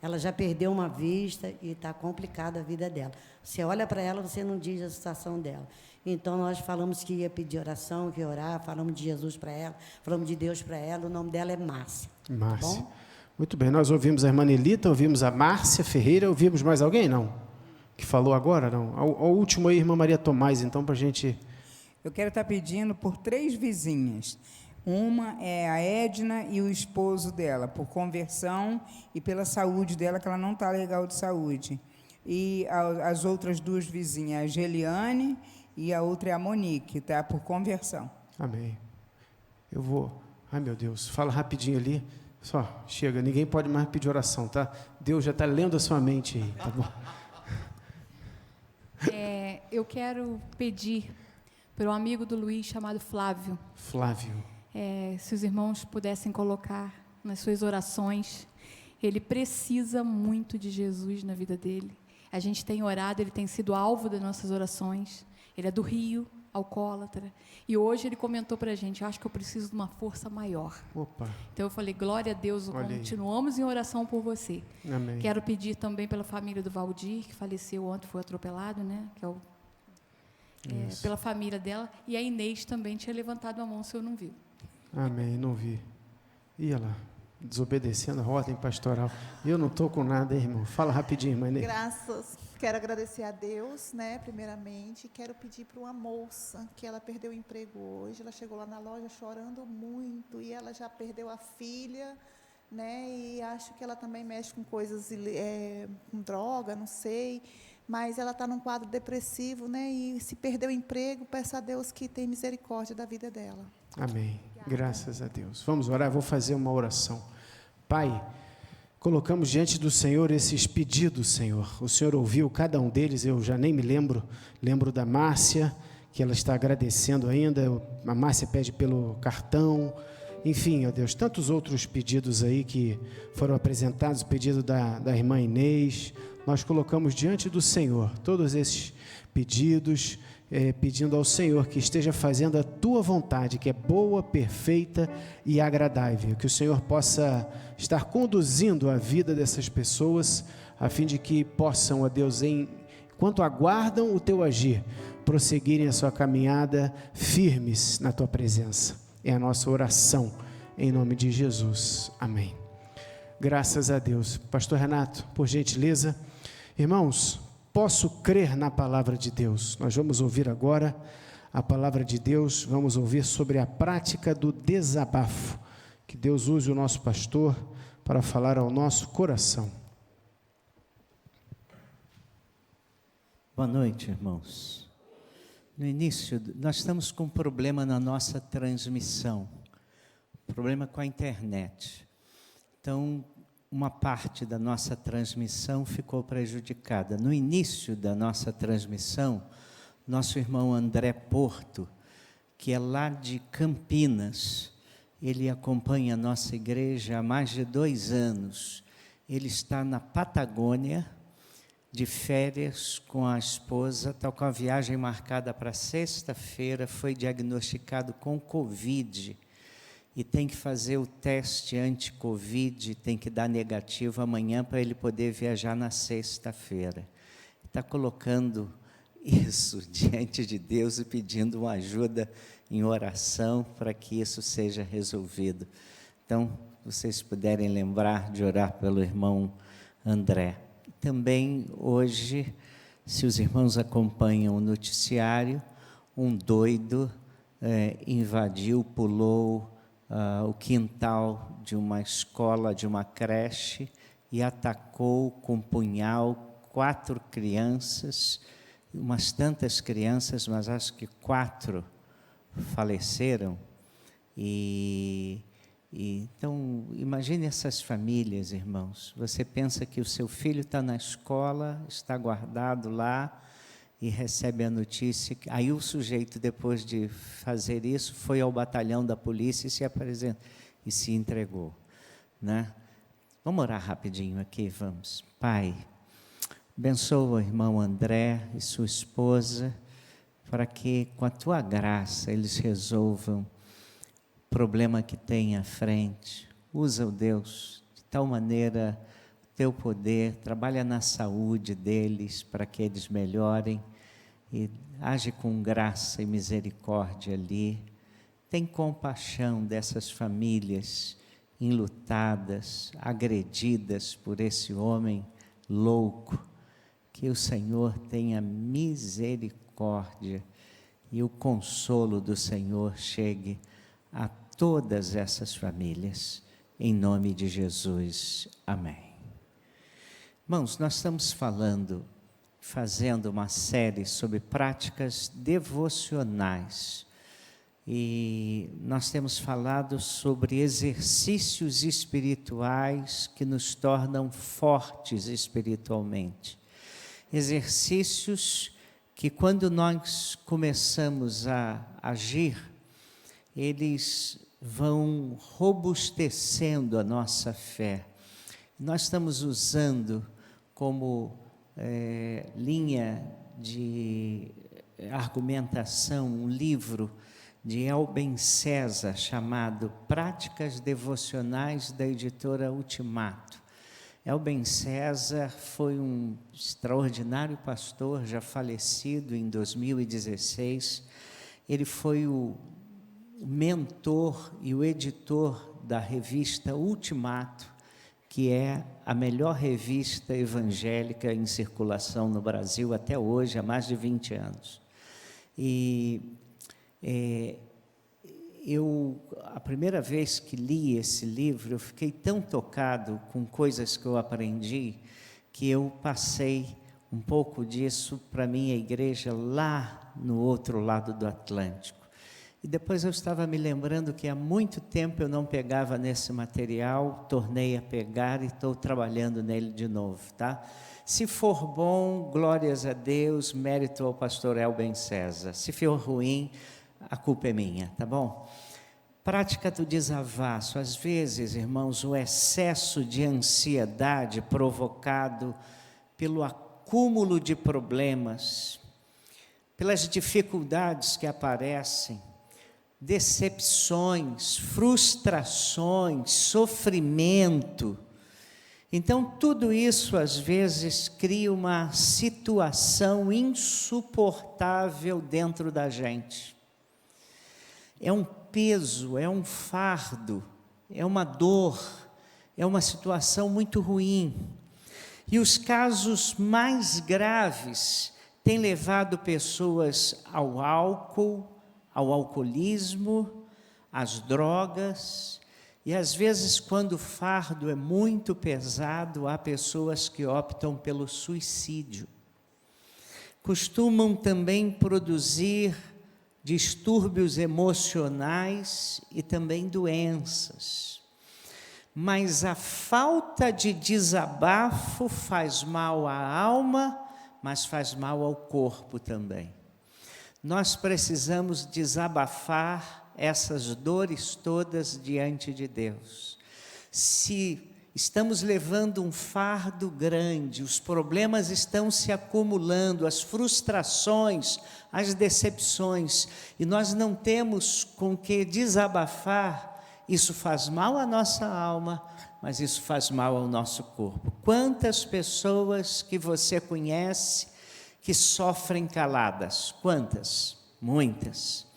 Ela já perdeu uma vista e está complicada a vida dela. Você olha para ela, você não diz a situação dela. Então, nós falamos que ia pedir oração, que ia orar, falamos de Jesus para ela, falamos de Deus para ela. O nome dela é Márcia. Márcia. Tá bom? Muito bem, nós ouvimos a irmã Nelita, ouvimos a Márcia Ferreira, ouvimos mais alguém, não? Que falou agora, não? Ao último aí, irmã Maria Tomás, então, para a gente... Eu quero estar pedindo por 3 vizinhas. Uma é a Edna e o esposo dela, por conversão e pela saúde dela, que ela não está legal de saúde. E as outras 2 vizinhas, a Geliane e a outra é a Monique, tá? Por conversão. Amém. Eu vou... Ai, meu Deus, fala rapidinho ali. Só, chega, ninguém pode mais pedir oração, tá? Deus já está lendo a sua mente aí, tá bom? Eu quero pedir para um amigo do Luiz chamado Flávio. Flávio. Se os irmãos pudessem colocar nas suas orações, ele precisa muito de Jesus na vida dele. A gente tem orado, ele tem sido alvo das nossas orações. Ele é do Rio, alcoólatra. E hoje ele comentou para a gente, eu acho que eu preciso de uma força maior. Opa. Então eu falei, glória a Deus, continuamos em oração por você. Amém. Quero pedir também pela família do Valdir, que faleceu ontem, foi atropelado, né? Que é pela família dela. E a Inês também tinha levantado a mão, o senhor não viu. Amém, não vi. Ia lá, desobedecendo a ordem pastoral. Eu não estou com nada, hein, irmão. Fala rapidinho, irmã Inês. Graças. Quero agradecer a Deus, né, primeiramente. Quero pedir para uma moça que ela perdeu o emprego hoje. Ela chegou lá na loja chorando muito e ela já perdeu a filha, né? E acho que ela também mexe com coisas, com droga, não sei. Mas ela está num quadro depressivo, né? E se perdeu o emprego, peço a Deus que tenha misericórdia da vida dela. Amém. Graças a Deus. Vamos orar, eu vou fazer uma oração. Pai, colocamos diante do Senhor esses pedidos, Senhor. O Senhor ouviu cada um deles, eu já nem me lembro. Lembro da Márcia, que ela está agradecendo ainda. A Márcia pede pelo cartão. Enfim, ó Deus, tantos outros pedidos aí que foram apresentados, o pedido da irmã Inês. Nós colocamos diante do Senhor todos esses pedidos, pedindo ao Senhor que esteja fazendo a Tua vontade, que é boa, perfeita e agradável. Que o Senhor possa estar conduzindo a vida dessas pessoas, a fim de que possam, ó Deus, enquanto aguardam o Teu agir, prosseguirem a sua caminhada firmes na Tua presença. É a nossa oração, em nome de Jesus. Amém. Graças a Deus. Pastor Renato, por gentileza. Irmãos, posso crer na palavra de Deus. Nós vamos ouvir agora a palavra de Deus, vamos ouvir sobre a prática do desabafo. Que Deus use o nosso pastor para falar ao nosso coração. Boa noite, irmãos. No início, nós estamos com um problema na nossa transmissão, problema com a internet. Então, uma parte da nossa transmissão ficou prejudicada. No início da nossa transmissão, nosso irmão André Porto, que é lá de Campinas, ele acompanha a nossa igreja há mais de 2 anos. Ele está na Patagônia, de férias com a esposa, está com a viagem marcada para sexta-feira, foi diagnosticado com Covid e tem que fazer o teste anti-Covid, tem que dar negativo amanhã para ele poder viajar na sexta-feira. Está colocando isso diante de Deus e pedindo uma ajuda em oração para que isso seja resolvido. Então, vocês puderem lembrar de orar pelo irmão André. Também hoje, se os irmãos acompanham o noticiário, um doido invadiu, pulou o quintal de uma escola, de uma creche, e atacou com punhal 4 crianças, umas tantas crianças, mas acho que 4 faleceram. Então, imagine essas famílias, irmãos. Você pensa que o seu filho está na escola, está guardado lá, e recebe a notícia. Aí o sujeito, depois de fazer isso, foi ao batalhão da polícia e se apresentou e se entregou, né? Vamos orar rapidinho aqui, vamos. Pai, abençoa o irmão André e sua esposa, para que, com a Tua graça, eles resolvam problema que tem à frente. Usa, o Deus, de tal maneira, teu poder, trabalha na saúde deles para que eles melhorem e age com graça e misericórdia ali. Tem compaixão dessas famílias enlutadas, agredidas por esse homem louco. Que o Senhor tenha misericórdia e o consolo do Senhor chegue a todas essas famílias. Em nome de Jesus. Amém. Irmãos, nós estamos fazendo uma série sobre práticas devocionais. E nós temos falado sobre exercícios espirituais que nos tornam fortes espiritualmente. Exercícios que, quando nós começamos a agir, eles vão robustecendo a nossa fé. Nós estamos usando como linha de argumentação um livro de Elben César chamado Práticas Devocionais, da editora Ultimato. Elben César foi um extraordinário pastor, já falecido em 2016. Ele foi o mentor e o editor da revista Ultimato, que é a melhor revista evangélica em circulação no Brasil até hoje, há mais de 20 anos. E a primeira vez que li esse livro, eu fiquei tão tocado com coisas que eu aprendi, que eu passei um pouco disso para a minha igreja lá no outro lado do Atlântico. E depois eu estava me lembrando que há muito tempo eu não pegava nesse material, tornei a pegar e estou trabalhando nele de novo, tá? Se for bom, glórias a Deus, mérito ao pastor Elben César. Se for ruim, a culpa é minha, tá bom? Prática do desavasso. Às vezes, irmãos, o excesso de ansiedade provocado pelo acúmulo de problemas, pelas dificuldades que aparecem, decepções, frustrações, sofrimento. Então, tudo isso, às vezes, cria uma situação insuportável dentro da gente. É um peso, é um fardo, é uma dor, é uma situação muito ruim. E os casos mais graves têm levado pessoas ao álcool, ao alcoolismo, às drogas, e às vezes, quando o fardo é muito pesado, há pessoas que optam pelo suicídio. Costumam também produzir distúrbios emocionais e também doenças. Mas a falta de desabafo faz mal à alma, mas faz mal ao corpo também. Nós precisamos desabafar essas dores todas diante de Deus. Se estamos levando um fardo grande, os problemas estão se acumulando, as frustrações, as decepções, e nós não temos com que desabafar, isso faz mal à nossa alma, mas isso faz mal ao nosso corpo. Quantas pessoas que você conhece que sofrem caladas? Quantas? Muitas.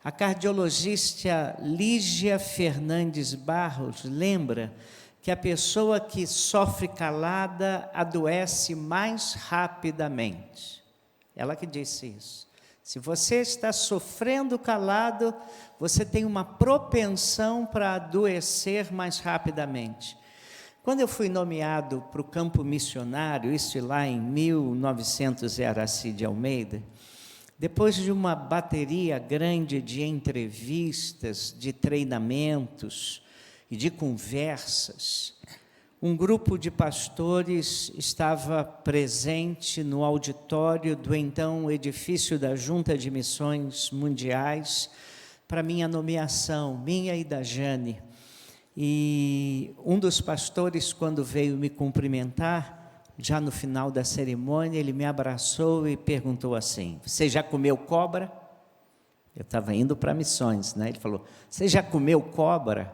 A cardiologista Lígia Fernandes Barros lembra que a pessoa que sofre calada adoece mais rapidamente. Ela que disse isso. Se você está sofrendo calado, você tem uma propensão para adoecer mais rapidamente. Quando eu fui nomeado para o campo missionário, isso lá em 1900 em Aracide Almeida, depois de uma bateria grande de entrevistas, de treinamentos e de conversas, um grupo de pastores estava presente no auditório do então edifício da Junta de Missões Mundiais para minha nomeação, minha e da Jane. E um dos pastores, quando veio me cumprimentar, já no final da cerimônia, ele me abraçou e perguntou assim: "Você já comeu cobra?" Eu estava indo para missões, né? Ele falou, você já comeu cobra?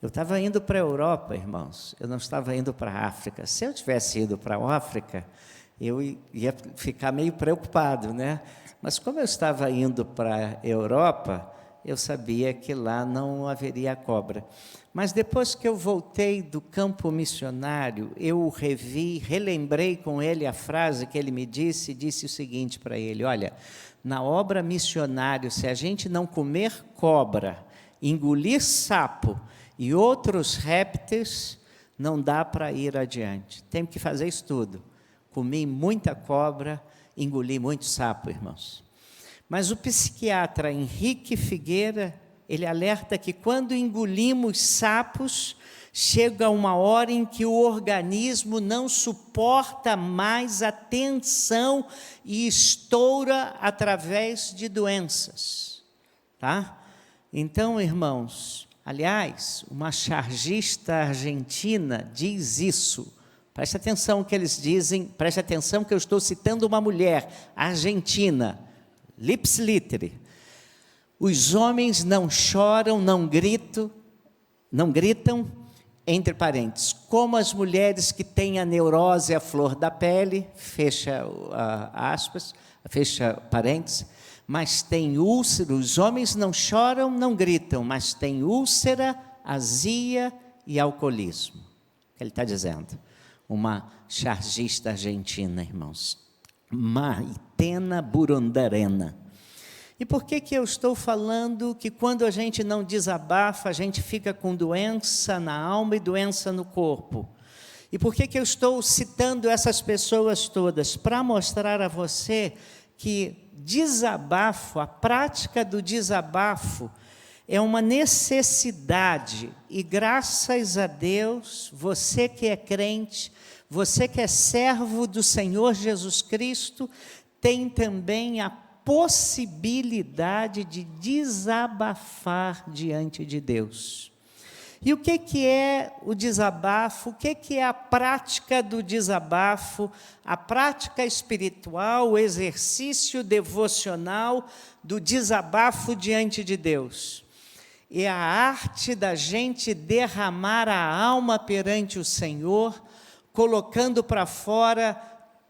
Eu estava indo para a Europa, irmãos, eu não estava indo para a África. Se eu tivesse ido para a África, eu ia ficar meio preocupado, né? Mas como eu estava indo para a Europa, eu sabia que lá não haveria cobra. Mas depois que eu voltei do campo missionário, eu relembrei com ele a frase que ele me disse, e disse o seguinte para ele, olha, na obra missionária, se a gente não comer cobra, engolir sapo e outros répteis, não dá para ir adiante. Tem que fazer isso tudo. Comi muita cobra, engoli muito sapo, irmãos. Mas o psiquiatra Henrique Figueira, ele alerta que quando engolimos sapos, chega uma hora em que o organismo não suporta mais a tensão e estoura através de doenças. Tá? Então, irmãos, aliás, uma chargista argentina diz isso. Preste atenção que eles dizem, preste atenção que eu estou citando uma mulher argentina, Lips Litre. Os homens não choram, não gritam, entre parênteses, como as mulheres que têm a neurose à flor da pele, fecha aspas, fecha parênteses, mas tem úlcera, os homens não choram, não gritam, mas tem úlcera, azia e alcoolismo. Ele está dizendo. Uma chargista argentina, irmãos. Maitena Burundarena. E por que eu estou falando que quando a gente não desabafa, a gente fica com doença na alma e doença no corpo? E por que eu estou citando essas pessoas todas? Para mostrar a você que desabafo, a prática do desabafo, é uma necessidade, e graças a Deus, você que é crente, você que é servo do Senhor Jesus Cristo, tem também a possibilidade de desabafar diante de Deus. E o que é o desabafo? O que é a prática do desabafo? A prática espiritual, o exercício devocional do desabafo diante de Deus. É a arte da gente derramar a alma perante o Senhor, colocando para fora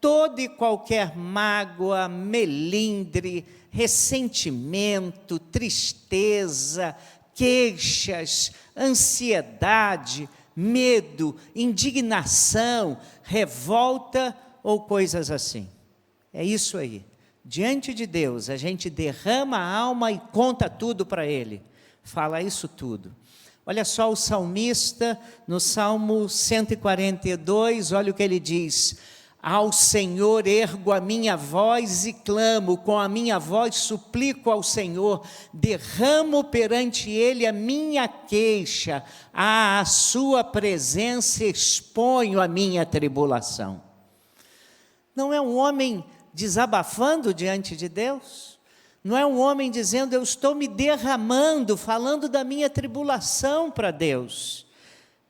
toda e qualquer mágoa, melindre, ressentimento, tristeza, queixas, ansiedade, medo, indignação, revolta ou coisas assim. É isso aí. Diante de Deus, a gente derrama a alma e conta tudo para Ele. Fala isso tudo. Olha só o salmista, no Salmo 142, olha o que ele diz. Ao Senhor ergo a minha voz e clamo, com a minha voz suplico ao Senhor, derramo perante Ele a minha queixa, à sua presença exponho a minha tribulação. Não é um homem desabafando diante de Deus? Não é um homem dizendo, eu estou me derramando, falando da minha tribulação para Deus.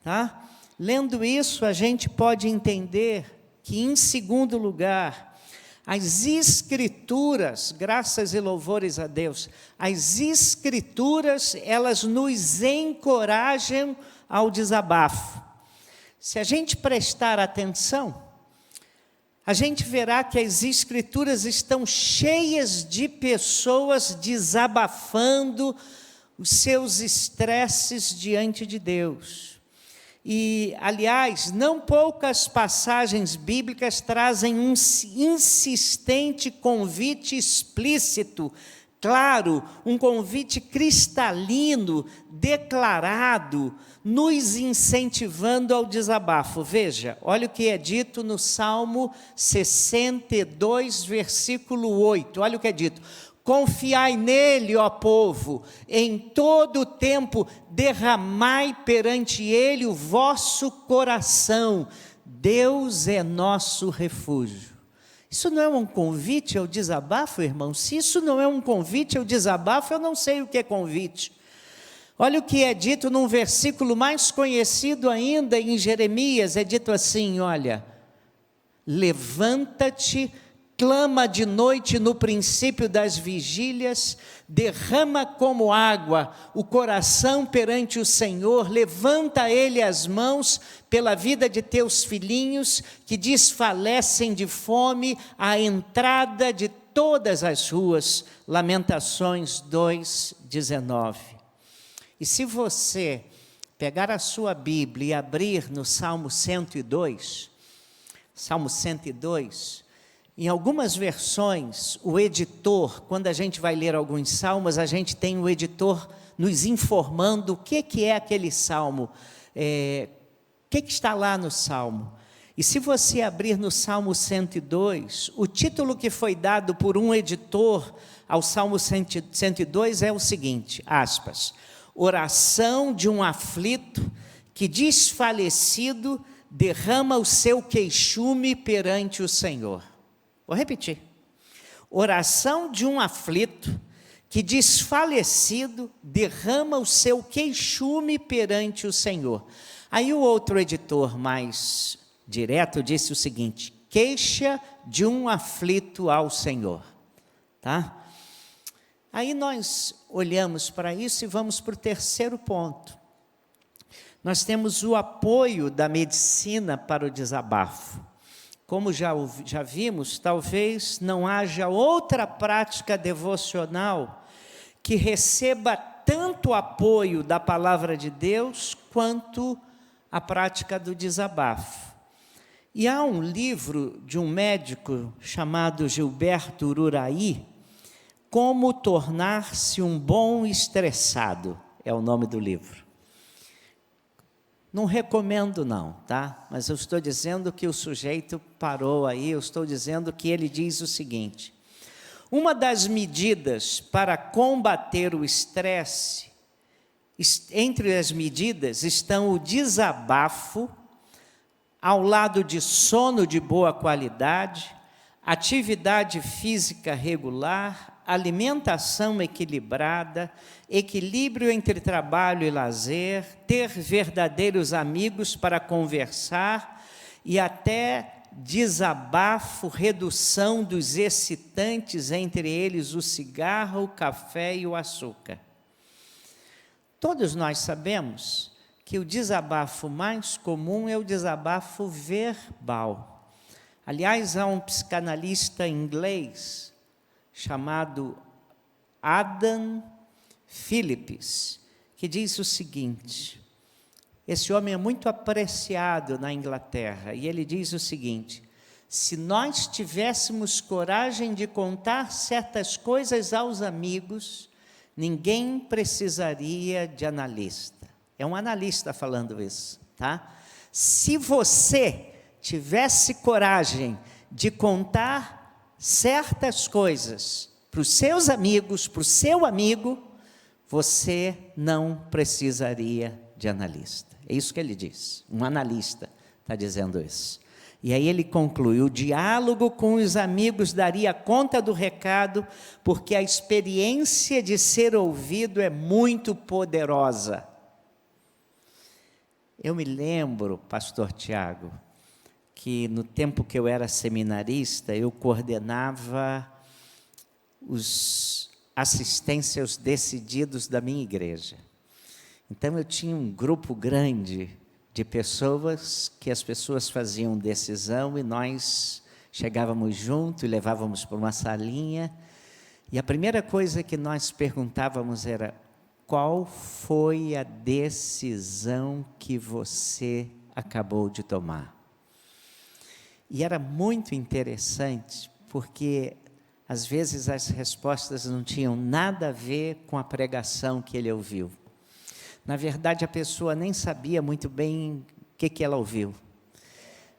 Tá? Lendo isso, a gente pode entender que, em segundo lugar, as Escrituras, graças e louvores a Deus, as Escrituras, elas nos encorajam ao desabafo. Se a gente prestar atenção, a gente verá que as Escrituras estão cheias de pessoas desabafando os seus estresses diante de Deus. E, aliás, não poucas passagens bíblicas trazem um insistente convite explícito, claro, um convite cristalino, declarado, nos incentivando ao desabafo. Veja, olha o que é dito no Salmo 62, versículo 8. Olha o que é dito. Confiai nele, ó povo, em todo o tempo derramai perante ele o vosso coração. Deus é nosso refúgio. Isso não é um convite ao desabafo, irmão? Se isso não é um convite ao desabafo, eu não sei o que é convite. Olha o que é dito num versículo mais conhecido ainda em Jeremias, é dito assim, olha, levanta-te, clama de noite no princípio das vigílias, derrama como água o coração perante o Senhor, levanta a Ele as mãos pela vida de teus filhinhos que desfalecem de fome à entrada de todas as ruas. Lamentações 2:19. E se você pegar a sua Bíblia e abrir no Salmo 102, em algumas versões, o editor, quando a gente vai ler alguns salmos, a gente tem o editor nos informando o que é aquele salmo, o que está lá no salmo. E se você abrir no Salmo 102, o título que foi dado por um editor ao Salmo 102 é o seguinte, aspas, oração de um aflito que desfalecido derrama o seu queixume perante o Senhor. Vou repetir. Oração de um aflito que desfalecido derrama o seu queixume perante o Senhor. Aí o outro editor mais direto disse o seguinte, queixa de um aflito ao Senhor. Tá? Aí nós olhamos para isso e vamos para o terceiro ponto. Nós temos o apoio da medicina para o desabafo. Como já vimos, talvez não haja outra prática devocional que receba tanto apoio da palavra de Deus quanto a prática do desabafo. E há um livro de um médico chamado Gilberto Ururaí, Como Tornar-se um Bom Estressado, é o nome do livro. Não recomendo não, tá? Mas eu estou dizendo que o sujeito parou aí, eu estou dizendo que ele diz o seguinte, uma das medidas para combater o estresse, entre as medidas estão o desabafo, ao lado de sono de boa qualidade, atividade física regular, alimentação equilibrada, equilíbrio entre trabalho e lazer, ter verdadeiros amigos para conversar e até desabafo, redução dos excitantes, entre eles o cigarro, o café e o açúcar. Todos nós sabemos que o desabafo mais comum é o desabafo verbal. Aliás, há um psicanalista inglês chamado Adam Phillips, que diz o seguinte, esse homem é muito apreciado na Inglaterra, e ele diz o seguinte, se nós tivéssemos coragem de contar certas coisas aos amigos, ninguém precisaria de analista. É um analista falando isso, tá? Se você tivesse coragem de contar certas coisas para os seus amigos, para o seu amigo, você não precisaria de analista. É isso que ele diz, um analista está dizendo isso. E aí ele conclui, o diálogo com os amigos daria conta do recado, porque a experiência de ser ouvido é muito poderosa. Eu me lembro, pastor Tiago, que no tempo que eu era seminarista, eu coordenava os assistências decididos da minha igreja. Então eu tinha um grupo grande de pessoas, que as pessoas faziam decisão e nós chegávamos junto e levávamos para uma salinha, e a primeira coisa que nós perguntávamos era, qual foi a decisão que você acabou de tomar? E era muito interessante, porque às vezes as respostas não tinham nada a ver com a pregação que ele ouviu. Na verdade, a pessoa nem sabia muito bem o que ela ouviu,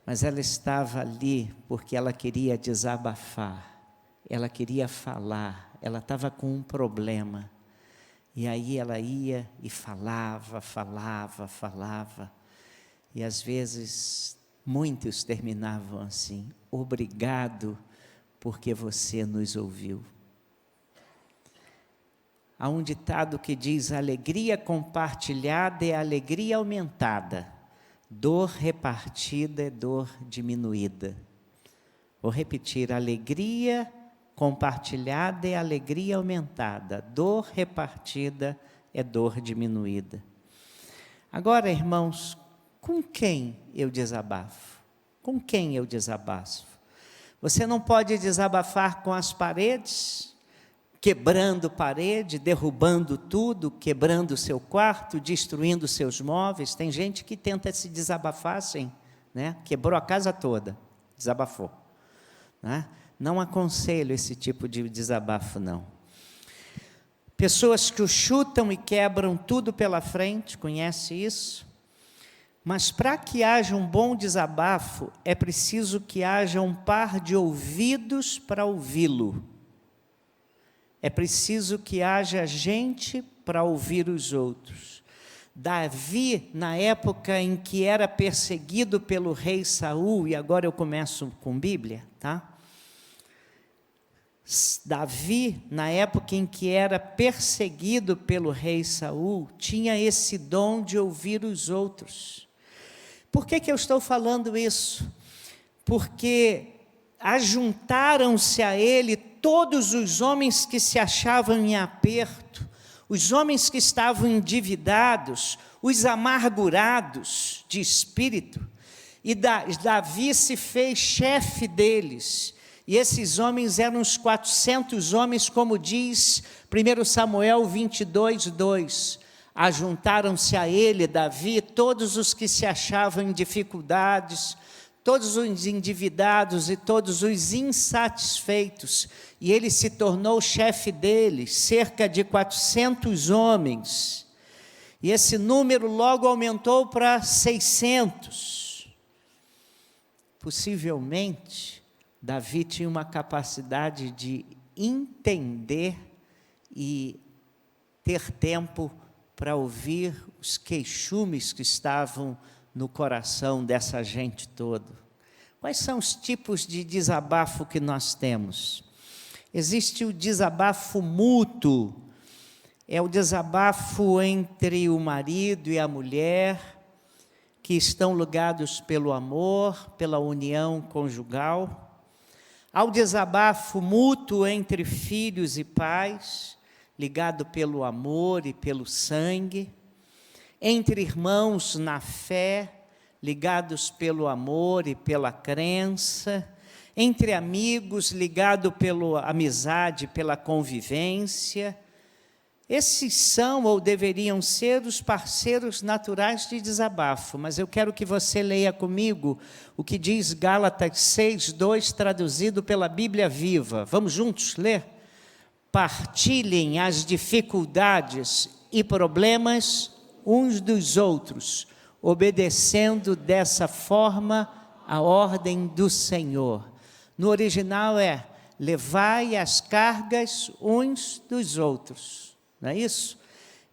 mas ela estava ali porque ela queria desabafar, ela queria falar, ela estava com um problema, e aí ela ia e falava, e às vezes muitos terminavam assim, obrigado porque você nos ouviu. Há um ditado que diz, alegria compartilhada é alegria aumentada, dor repartida é dor diminuída. Vou repetir: alegria compartilhada é alegria aumentada, dor repartida é dor diminuída. Agora, irmãos, com quem eu desabafo? Com quem eu desabafo? Você não pode desabafar com as paredes, quebrando parede, derrubando tudo, quebrando o seu quarto, destruindo seus móveis. Tem gente que tenta se desabafar assim, né? Quebrou a casa toda, desabafou, né? Não aconselho esse tipo de desabafo, não. Pessoas que o chutam e quebram tudo pela frente, conhece isso? Mas para que haja um bom desabafo, é preciso que haja um par de ouvidos para ouvi-lo. É preciso que haja gente para ouvir os outros. Davi, na época em que era perseguido pelo rei Saul, e agora eu começo com Bíblia, tá? Davi, na época em que era perseguido pelo rei Saul, tinha esse dom de ouvir os outros. Por que eu estou falando isso? Porque ajuntaram-se a ele todos os homens que se achavam em aperto, os homens que estavam endividados, os amargurados de espírito, e Davi se fez chefe deles. E esses homens eram os 400 homens, como diz 1 Samuel 22:2. Ajuntaram-se a ele, Davi, todos os que se achavam em dificuldades, todos os endividados e todos os insatisfeitos. E ele se tornou chefe deles, cerca de 400 homens. E esse número logo aumentou para 600. Possivelmente, Davi tinha uma capacidade de entender e ter tempo para ouvir os queixumes que estavam no coração dessa gente toda. Quais são os tipos de desabafo que nós temos? Existe o desabafo mútuo, é o desabafo entre o marido e a mulher, que estão ligados pelo amor, pela união conjugal. Há o desabafo mútuo entre filhos e pais, ligado pelo amor e pelo sangue. Entre irmãos na fé, ligados pelo amor e pela crença. Entre amigos, ligado pela amizade, pela convivência. Esses são ou deveriam ser os parceiros naturais de desabafo, mas eu quero que você leia comigo o que diz Gálatas 6:2, traduzido pela Bíblia Viva. Vamos juntos ler? Partilhem as dificuldades e problemas uns dos outros, obedecendo dessa forma a ordem do Senhor. No original é: levai as cargas uns dos outros. Não é isso?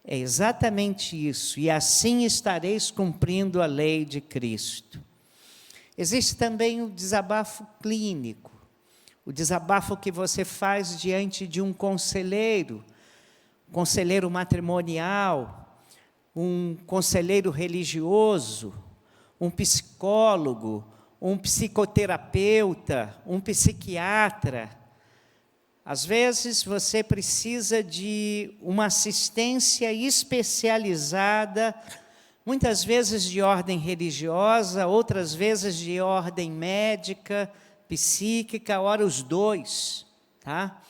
É exatamente isso. E assim estareis cumprindo a lei de Cristo. Existe também o desabafo clínico. O desabafo que você faz diante de um conselheiro matrimonial, um conselheiro religioso, um psicólogo, um psicoterapeuta, um psiquiatra. Às vezes você precisa de uma assistência especializada, muitas vezes de ordem religiosa, outras vezes de ordem médica, psíquica, ora os dois, tá?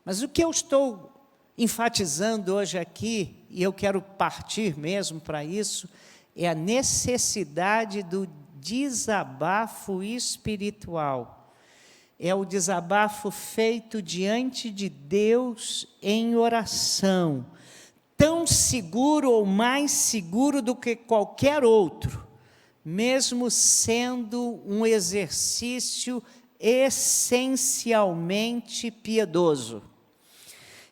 Mas o que eu estou enfatizando hoje aqui, e eu quero partir mesmo para isso, é a necessidade do desabafo espiritual. É o desabafo feito diante de Deus em oração, tão seguro ou mais seguro do que qualquer outro, mesmo sendo um exercício essencialmente piedoso.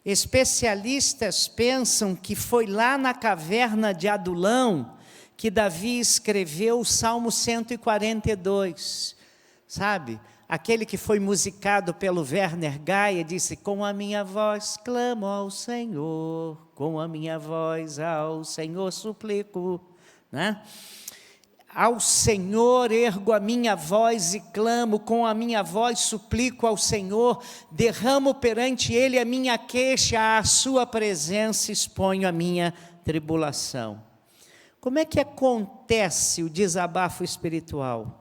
Especialistas pensam que foi lá na caverna de Adulão que Davi escreveu o Salmo 142, sabe? Aquele que foi musicado pelo Werner Gaia, disse: com a minha voz clamo ao Senhor, com a minha voz ao Senhor suplico, né? ao Senhor ergo a minha voz e clamo, com a minha voz suplico ao Senhor, derramo perante Ele a minha queixa, à sua presença exponho a minha tribulação. Como é que acontece o desabafo espiritual?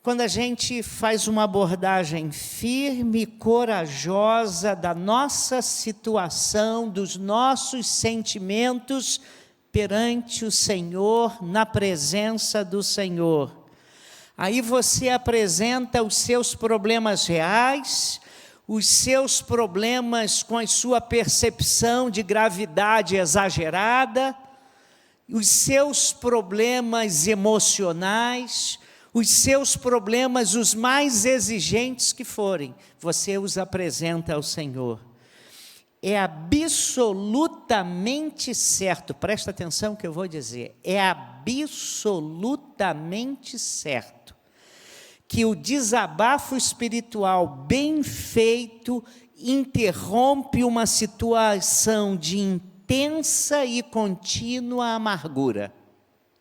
Quando a gente faz uma abordagem firme e corajosa da nossa situação, dos nossos sentimentos perante o Senhor, na presença do Senhor. Aí você apresenta os seus problemas reais, os seus problemas com a sua percepção de gravidade exagerada, os seus problemas emocionais, os seus problemas os mais exigentes que forem, você os apresenta ao Senhor. É absolutamente certo, presta atenção que eu vou dizer, é absolutamente certo que o desabafo espiritual bem feito interrompe uma situação de intensa e contínua amargura.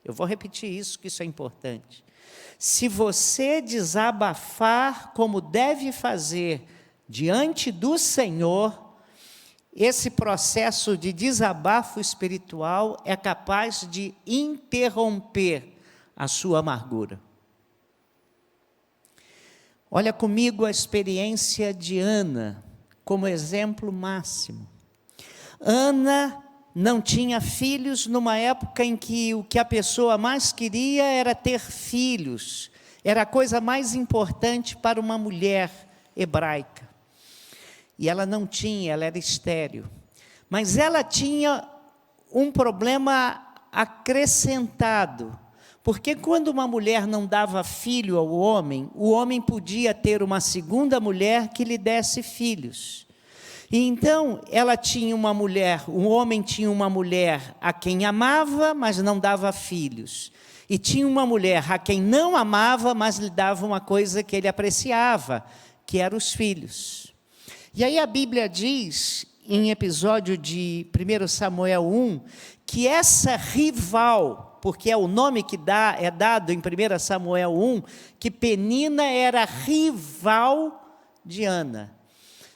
Eu vou repetir isso, que isso é importante. Se você desabafar como deve fazer diante do Senhor, esse processo de desabafo espiritual é capaz de interromper a sua amargura. Olha comigo a experiência de Ana, como exemplo máximo. Ana não tinha filhos numa época em que o que a pessoa mais queria era ter filhos. Era a coisa mais importante para uma mulher hebraica. E ela não tinha, ela era estéril. Mas ela tinha um problema acrescentado. Porque quando uma mulher não dava filho ao homem, o homem podia ter uma segunda mulher que lhe desse filhos. E então, ela tinha uma mulher, o homem tinha uma mulher a quem amava, mas não dava filhos. E tinha uma mulher a quem não amava, mas lhe dava uma coisa que ele apreciava, que eram os filhos. E aí a Bíblia diz, em episódio de 1 Samuel 1, que essa rival, porque é o nome que é dado em 1 Samuel 1, que Penina era rival de Ana.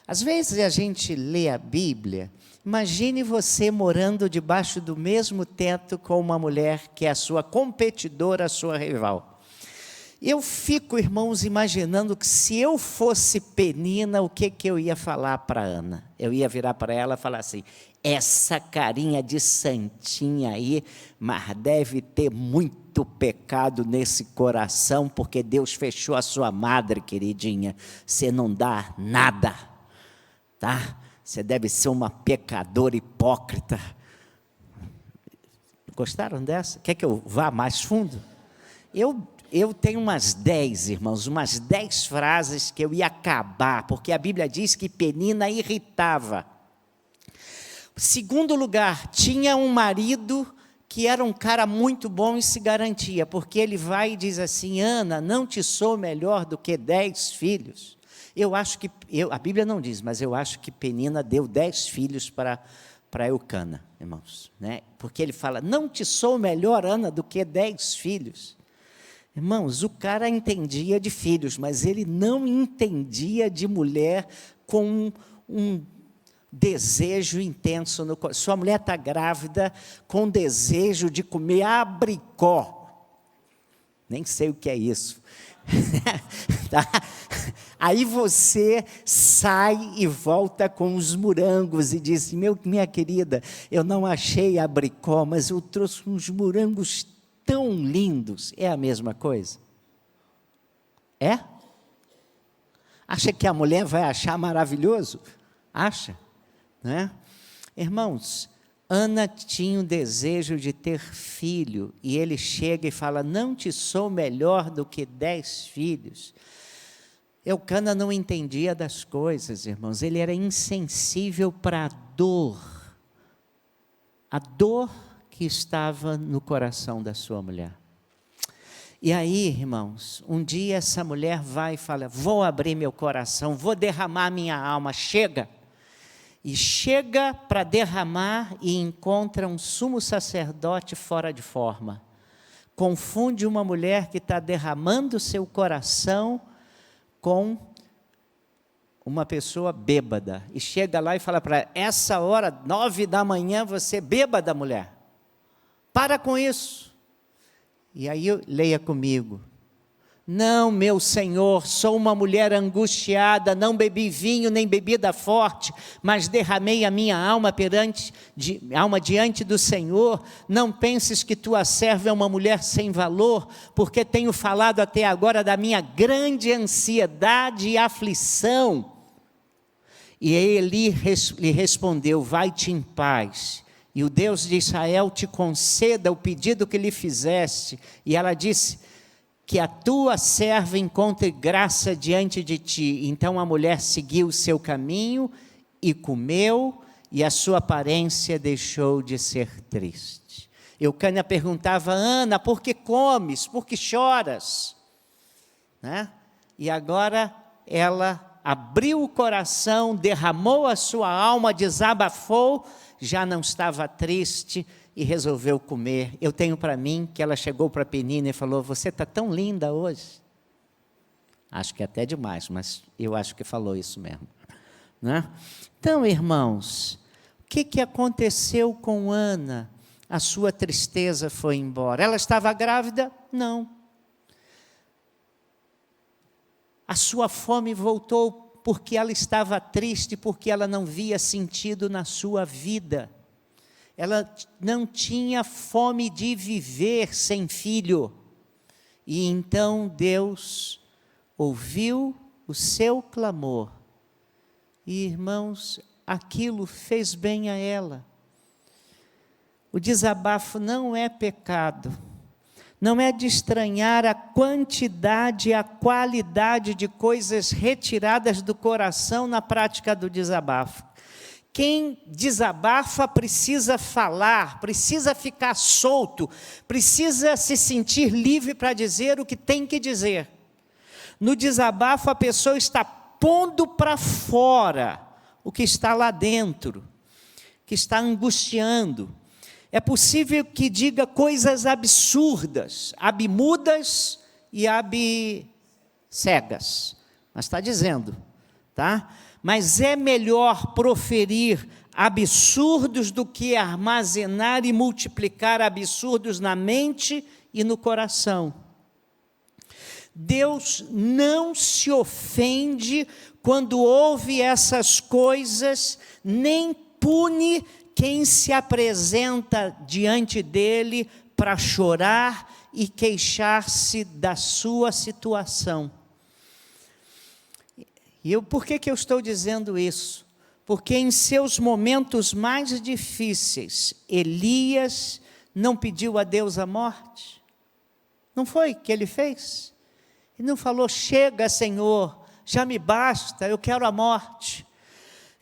Às vezes a gente lê a Bíblia, imagine você morando debaixo do mesmo teto com uma mulher que é a sua competidora, a sua rival. Eu fico, irmãos, imaginando que se eu fosse Penina, o que eu ia falar para Ana? Eu ia virar para ela e falar assim, essa carinha de santinha aí, mas deve ter muito pecado nesse coração, porque Deus fechou a sua madre, queridinha. Você não dá nada, tá? Você deve ser uma pecadora hipócrita. Gostaram dessa? Quer que eu vá mais fundo? Eu tenho umas 10, irmãos, umas 10 frases que eu ia acabar, porque a Bíblia diz que Penina irritava. Segundo lugar, tinha um marido que era um cara muito bom e se garantia, porque ele vai e diz assim, Ana, não te sou melhor do que 10 filhos. Eu acho que, a Bíblia não diz, mas eu acho que Penina deu 10 filhos para Eucana, irmãos. Né? Porque ele fala, não te sou melhor, Ana, do que 10 filhos. Irmãos, o cara entendia de filhos, mas ele não entendia de mulher com um desejo intenso. Sua mulher está grávida com desejo de comer abricó. Nem sei o que é isso. Tá? Aí você sai e volta com os morangos e diz, minha querida, eu não achei abricó, mas eu trouxe uns morangos tão lindos. É a mesma coisa? É? Acha que a mulher vai achar maravilhoso? Acha? Né? Irmãos, Ana tinha o desejo de ter filho, e ele chega e fala, não te sou melhor do que 10 filhos. Eucana não entendia das coisas, irmãos, ele era insensível para a dor que estava no coração da sua mulher. E aí, irmãos, um dia essa mulher vai e fala, vou abrir meu coração, vou derramar minha alma, chega. E chega para derramar e encontra um sumo sacerdote fora de forma, confunde uma mulher que está derramando seu coração com uma pessoa bêbada. E chega lá e fala para ela, essa hora, 9 da manhã, você é bêbada, mulher. Para com isso. E aí, leia comigo. Não, meu Senhor, sou uma mulher angustiada, não bebi vinho nem bebida forte, mas derramei a minha alma diante do Senhor. Não penses que tua serva é uma mulher sem valor, porque tenho falado até agora da minha grande ansiedade e aflição. E Eli lhe respondeu, vai-te em paz, e o Deus de Israel te conceda o pedido que lhe fizeste. E ela disse, que a tua serva encontre graça diante de ti. Então a mulher seguiu o seu caminho e comeu, e a sua aparência deixou de ser triste. Eucânia perguntava, Ana, por que comes? Por que choras? Né? E agora ela abriu o coração, derramou a sua alma, desabafou, já não estava triste, e resolveu comer. Eu tenho para mim que ela chegou para Penina e falou, você está tão linda hoje. Acho que é até demais, mas eu acho que falou isso mesmo. Né? Então, irmãos, o que aconteceu com Ana? A sua tristeza foi embora. Ela estava grávida? Não. A sua fome voltou porque ela estava triste, porque ela não via sentido na sua vida. Ela não tinha fome de viver sem filho. E então Deus ouviu o seu clamor. E, irmãos, aquilo fez bem a ela. O desabafo não é pecado. Não é de estranhar a quantidade e a qualidade de coisas retiradas do coração na prática do desabafo. Quem desabafa precisa falar, precisa ficar solto, precisa se sentir livre para dizer o que tem que dizer. No desabafo, a pessoa está pondo para fora o que está lá dentro, que está angustiando. É possível que diga coisas absurdas, abmudas e abcegas, mas está dizendo, tá? Mas é melhor proferir absurdos do que armazenar e multiplicar absurdos na mente e no coração. Deus não se ofende quando ouve essas coisas, nem pune quem se apresenta diante dele para chorar e queixar-se da sua situação. E por que eu estou dizendo isso? Porque em seus momentos mais difíceis, Elias não pediu a Deus a morte. Não foi que ele fez? Ele não falou, chega, Senhor, já me basta, eu quero a morte.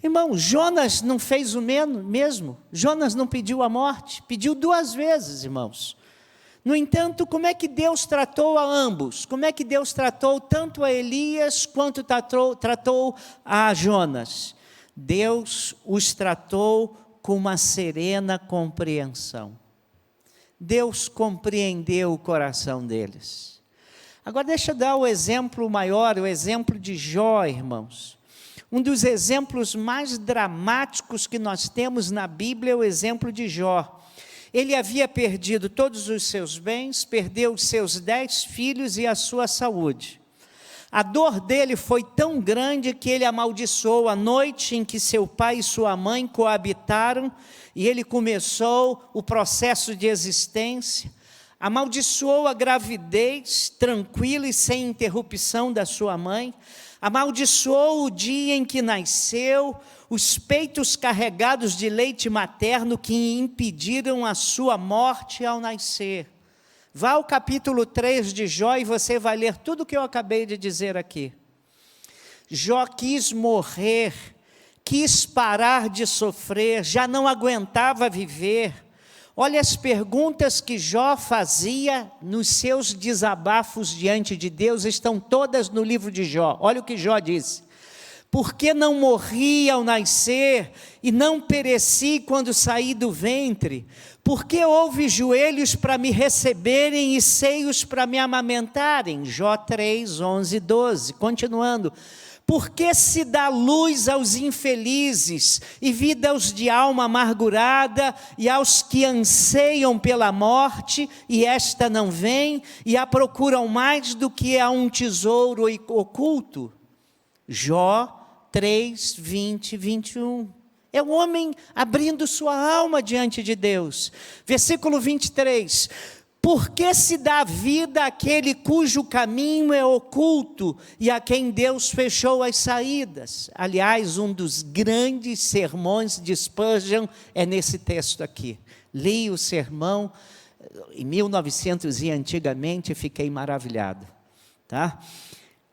Irmão, Jonas não fez o mesmo. Jonas não pediu a morte, pediu 2 vezes, irmãos. No entanto, como é que Deus tratou a ambos? Como é que Deus tratou tanto a Elias quanto tratou a Jonas? Deus os tratou com uma serena compreensão. Deus compreendeu o coração deles. Agora deixa eu dar o exemplo maior, o exemplo de Jó, irmãos. Um dos exemplos mais dramáticos que nós temos na Bíblia é o exemplo de Jó. Ele havia perdido todos os seus bens, perdeu os seus 10 filhos e a sua saúde. A dor dele foi tão grande que ele amaldiçoou a noite em que seu pai e sua mãe coabitaram, e ele começou o processo de existência. Amaldiçoou a gravidez tranquila e sem interrupção da sua mãe. Amaldiçoou o dia em que nasceu, os peitos carregados de leite materno que impediram a sua morte ao nascer. Vá ao capítulo 3 de Jó e você vai ler tudo o que eu acabei de dizer aqui. Jó quis morrer, quis parar de sofrer, já não aguentava viver. Olha as perguntas que Jó fazia nos seus desabafos diante de Deus, estão todas no livro de Jó. Olha o que Jó disse. Por que não morri ao nascer e não pereci quando saí do ventre? Por que houve joelhos para me receberem e seios para me amamentarem? Jó 3, 11, 12. Continuando. Por que se dá luz aos infelizes e vida aos de alma amargurada e aos que anseiam pela morte, e esta não vem, e a procuram mais do que a um tesouro oculto? Jó 3, 20, 21. É o homem abrindo sua alma diante de Deus. Versículo 23. Por que se dá vida àquele cujo caminho é oculto e a quem Deus fechou as saídas? Aliás, um dos grandes sermões de Spurgeon é nesse texto aqui. Li o sermão em 1900 e antigamente fiquei maravilhado. Tá?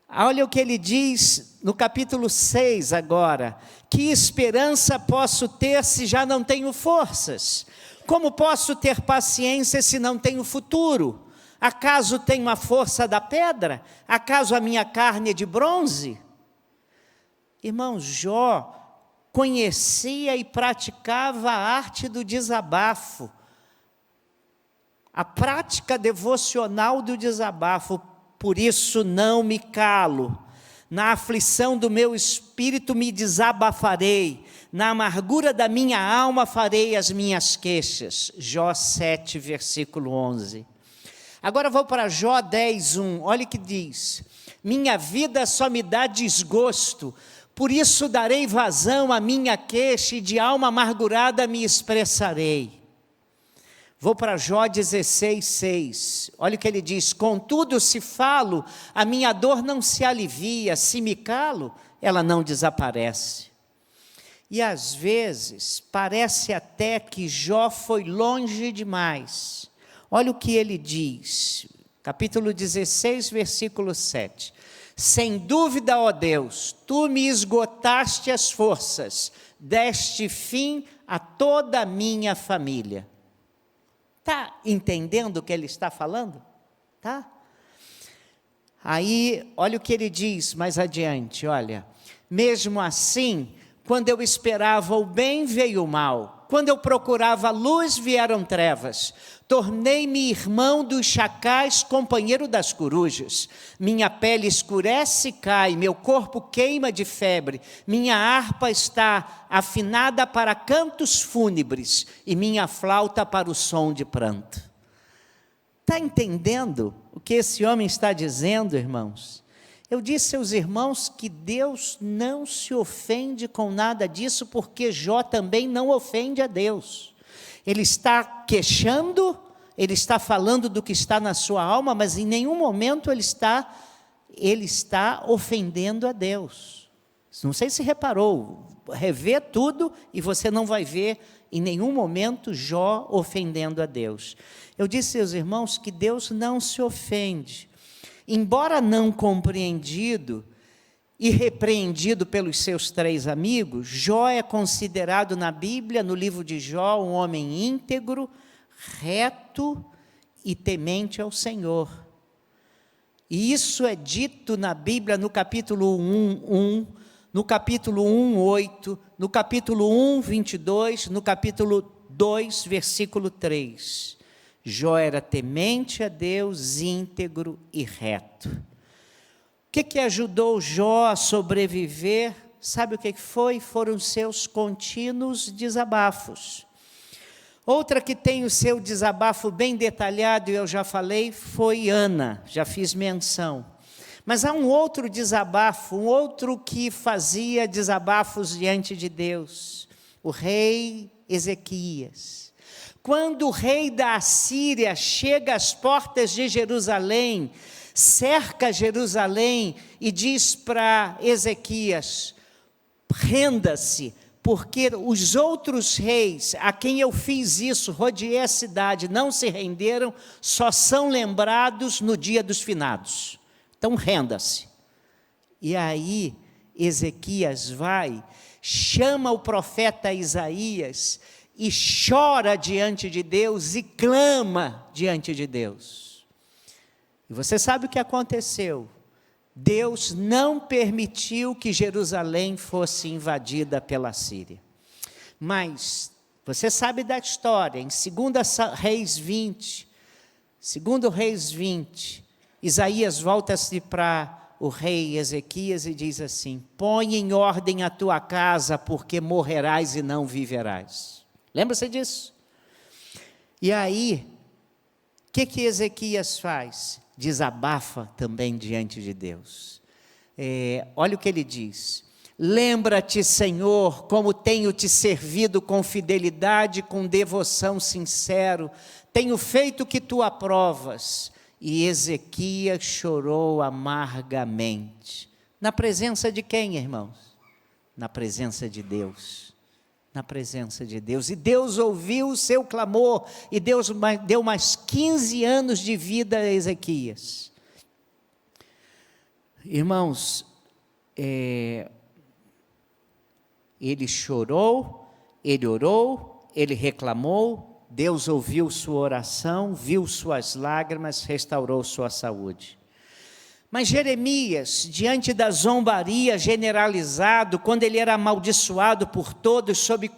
Olha o que ele diz no capítulo 6 agora. Que esperança posso ter se já não tenho forças? Como posso ter paciência se não tenho futuro? Acaso tenho a força da pedra? Acaso a minha carne é de bronze? Irmão, Jó conhecia e praticava a arte do desabafo. A prática devocional do desabafo. Por isso não me calo. Na aflição do meu espírito me desabafarei. Na amargura da minha alma farei as minhas queixas. Jó 7, versículo 11. Agora vou para Jó 10, 1. Olha o que diz. Minha vida só me dá desgosto. Por isso darei vazão à minha queixa e de alma amargurada me expressarei. Vou para Jó 16, 6. Olha o que ele diz. Contudo, se falo, a minha dor não se alivia. Se me calo, ela não desaparece. E às vezes, parece até que Jó foi longe demais. Olha o que ele diz. Capítulo 16, versículo 7. Sem dúvida, ó Deus, tu me esgotaste as forças. Deste fim a toda a minha família. Está entendendo o que ele está falando? Tá? Aí, olha o que ele diz mais adiante, olha. Mesmo assim, quando eu esperava o bem, veio o mal. Quando eu procurava a luz, vieram trevas. Tornei-me irmão dos chacais, companheiro das corujas. Minha pele escurece e cai, meu corpo queima de febre. Minha harpa está afinada para cantos fúnebres e minha flauta para o som de pranto. Está entendendo o que esse homem está dizendo, irmãos? Eu disse aos irmãos que Deus não se ofende com nada disso, porque Jó também não ofende a Deus. Ele está queixando, ele está falando do que está na sua alma, mas em nenhum momento ele está ofendendo a Deus. Não sei se reparou, revê tudo e você não vai ver em nenhum momento Jó ofendendo a Deus. Eu disse aos irmãos que Deus não se ofende. Embora não compreendido e repreendido pelos seus 3 amigos, Jó é considerado na Bíblia, no livro de Jó, um homem íntegro, reto e temente ao Senhor. E isso é dito na Bíblia no capítulo 1, no capítulo 1, 8, no capítulo 1, 22, no capítulo 2, versículo 3. Jó era temente a Deus, íntegro e reto. O que ajudou Jó a sobreviver? Sabe o que foi? Foram seus contínuos desabafos. Outra que tem o seu desabafo bem detalhado, e eu já falei, foi Ana, já fiz menção. Mas há um outro desabafo, um outro que fazia desabafos diante de Deus, o rei Ezequias. Quando o rei da Assíria chega às portas de Jerusalém, cerca Jerusalém e diz para Ezequias, renda-se, porque os outros reis a quem eu fiz isso, rodeei a cidade, não se renderam, só são lembrados no dia dos finados. Então renda-se. E aí Ezequias vai, chama o profeta Isaías e chora diante de Deus e clama diante de Deus. E você sabe o que aconteceu? Deus não permitiu que Jerusalém fosse invadida pela Síria. Mas você sabe da história, em 2 Reis 20, Isaías volta-se para o rei Ezequias e diz assim: põe em ordem a tua casa, porque morrerás e não viverás. Lembra-se disso? E aí, o que Ezequias faz? Desabafa também diante de Deus. Olha o que ele diz: lembra-te, Senhor, como tenho te servido com fidelidade, com devoção sincero, tenho feito o que tu aprovas. E Ezequias chorou amargamente. Na presença de quem, irmãos? Na presença de Deus. Na presença de Deus. E Deus ouviu o seu clamor, e Deus deu mais 15 anos de vida a Ezequias. Irmãos, ele chorou, ele orou, ele reclamou, Deus ouviu sua oração, viu suas lágrimas, restaurou sua saúde. Mas Jeremias, diante da zombaria generalizada, quando ele era amaldiçoado por todos, sob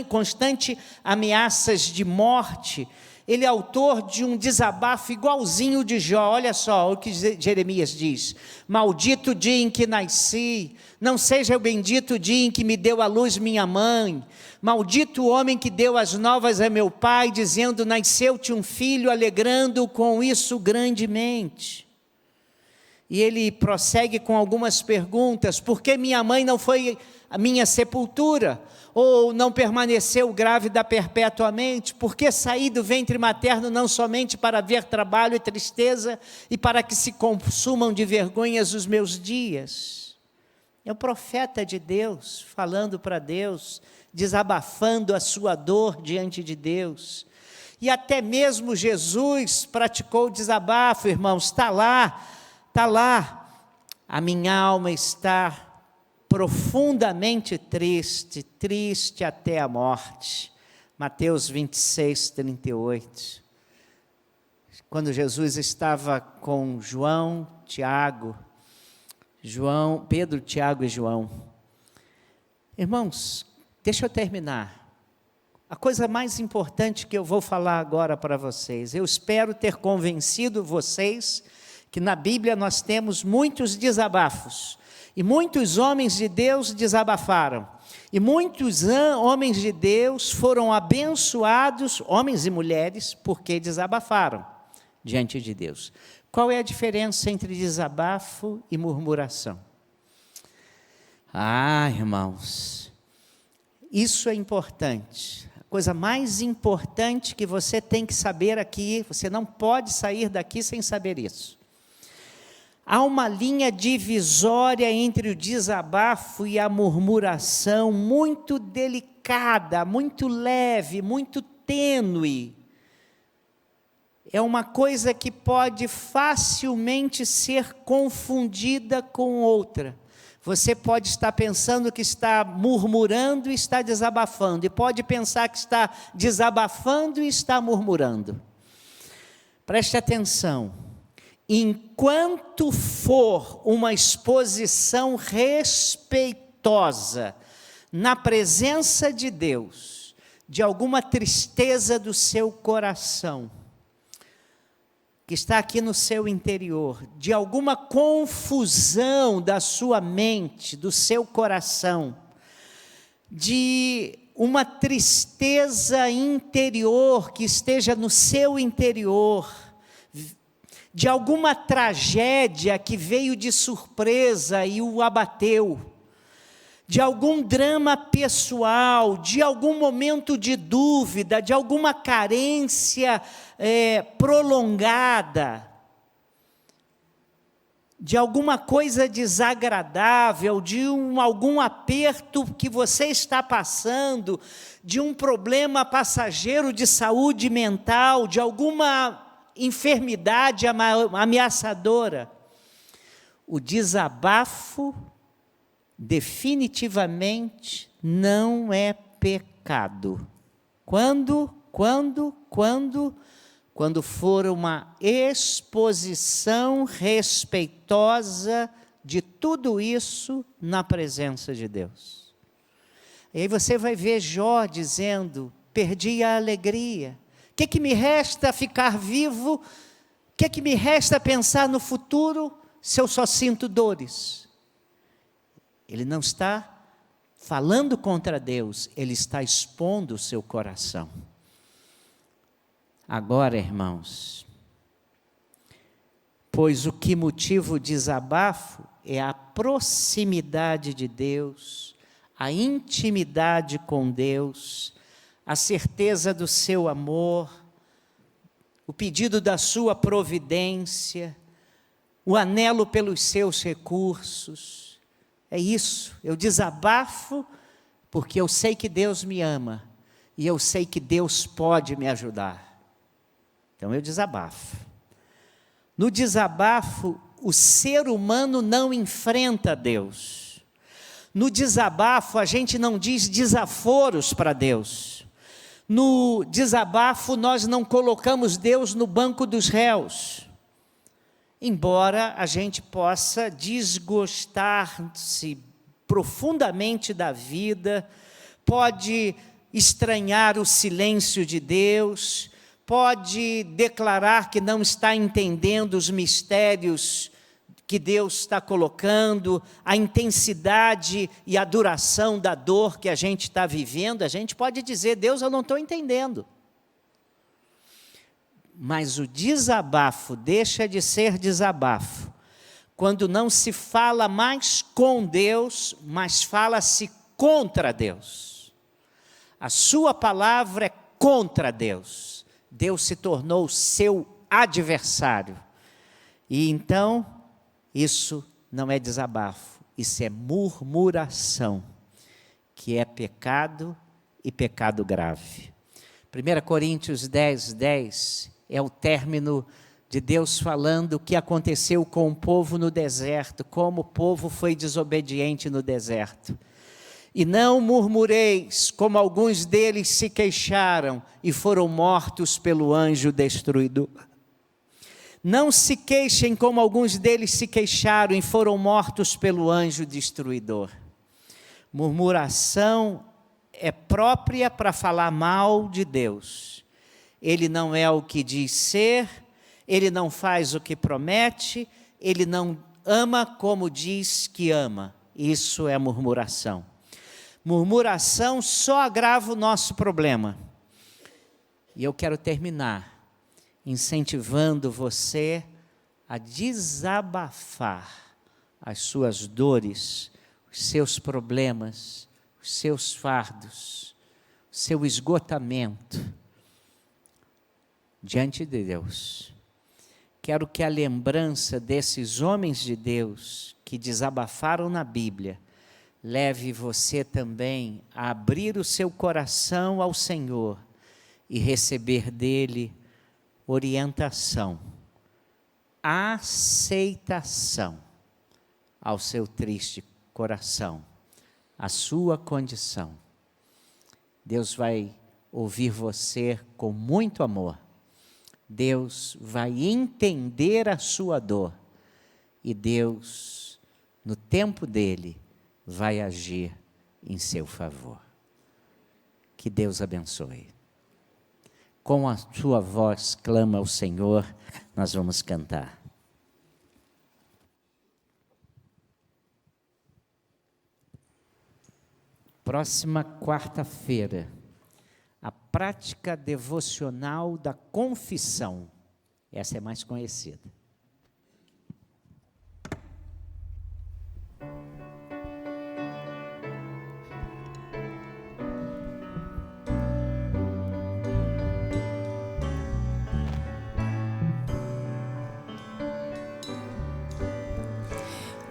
constante ameaças de morte, ele é autor de um desabafo igualzinho de Jó. Olha só o que Jeremias diz: maldito o dia em que nasci, não seja o bendito dia em que me deu à luz minha mãe. Maldito o homem que deu as novas a meu pai, dizendo: nasceu-te um filho, alegrando com isso grandemente. E ele prossegue com algumas perguntas: por que minha mãe não foi a minha sepultura? Ou não permaneceu grávida perpetuamente? Por que saí do ventre materno não somente para ver trabalho e tristeza, e para que se consumam de vergonhas os meus dias? É o profeta de Deus, falando para Deus, desabafando a sua dor diante de Deus. E até mesmo Jesus praticou o desabafo, irmãos. Está lá. A minha alma está profundamente triste até a morte. Mateus 26, 38. Quando Jesus estava com Pedro, Tiago e João. Irmãos, deixa eu terminar. A coisa mais importante que eu vou falar agora para vocês, eu espero ter convencido vocês que na Bíblia nós temos muitos desabafos, e muitos homens de Deus desabafaram, e muitos homens de Deus foram abençoados, homens e mulheres, porque desabafaram diante de Deus. Qual é a diferença entre desabafo e murmuração? Irmãos, isso é importante. A coisa mais importante que você tem que saber aqui, você não pode sair daqui sem saber isso. Há uma linha divisória entre o desabafo e a murmuração, muito delicada, muito leve, muito tênue. É uma coisa que pode facilmente ser confundida com outra. Você pode estar pensando que está murmurando e está desabafando, e pode pensar que está desabafando e está murmurando. Preste atenção. Enquanto for uma exposição respeitosa na presença de Deus, de alguma tristeza do seu coração, que está aqui no seu interior, de alguma confusão da sua mente, do seu coração, de uma tristeza interior que esteja no seu interior, de alguma tragédia que veio de surpresa e o abateu, de algum drama pessoal, de algum momento de dúvida, de alguma carência prolongada, de alguma coisa desagradável, de algum aperto que você está passando, de um problema passageiro de saúde mental, de alguma enfermidade ameaçadora. O desabafo definitivamente não é pecado. Quando quando for uma exposição respeitosa de tudo isso na presença de Deus. E aí você vai ver Jó dizendo: perdi a alegria. O que me resta ficar vivo? O que me resta pensar no futuro se eu só sinto dores? Ele não está falando contra Deus, ele está expondo o seu coração. Agora, irmãos, pois o que motiva o desabafo é a proximidade de Deus, a intimidade com Deus, a certeza do seu amor, o pedido da sua providência, o anelo pelos seus recursos. É isso, eu desabafo porque eu sei que Deus me ama e eu sei que Deus pode me ajudar. Então eu desabafo. No desabafo, o ser humano não enfrenta Deus. No desabafo, a gente não diz desaforos para Deus. No desabafo, nós não colocamos Deus no banco dos réus. Embora a gente possa desgostar-se profundamente da vida, pode estranhar o silêncio de Deus, pode declarar que não está entendendo os mistérios que Deus está colocando, a intensidade e a duração da dor que a gente está vivendo. A gente pode dizer: Deus, eu não estou entendendo. Mas o desabafo deixa de ser desabafo quando não se fala mais com Deus, mas fala-se contra Deus. A sua palavra é contra Deus. Deus se tornou seu adversário. E então, isso não é desabafo, isso é murmuração, que é pecado e pecado grave. 1 Coríntios 10:10 é o término de Deus falando o que aconteceu com o povo no deserto, como o povo foi desobediente no deserto. E não murmureis, como alguns deles se queixaram e foram mortos pelo anjo destruidor. Não se queixem como alguns deles se queixaram e foram mortos pelo anjo destruidor. Murmuração é própria para falar mal de Deus. Ele não é o que diz ser, ele não faz o que promete, ele não ama como diz que ama. Isso é murmuração. Murmuração só agrava o nosso problema. E eu quero terminar incentivando você a desabafar as suas dores, os seus problemas, os seus fardos, o seu esgotamento diante de Deus. Quero que a lembrança desses homens de Deus que desabafaram na Bíblia leve você também a abrir o seu coração ao Senhor e receber dele orientação, aceitação ao seu triste coração, à sua condição. Deus vai ouvir você com muito amor. Deus vai entender a sua dor e Deus, no tempo dele, vai agir em seu favor. Que Deus abençoe. Com a sua voz, clama ao Senhor, nós vamos cantar. Próxima quarta-feira, a prática devocional da confissão. Essa é mais conhecida.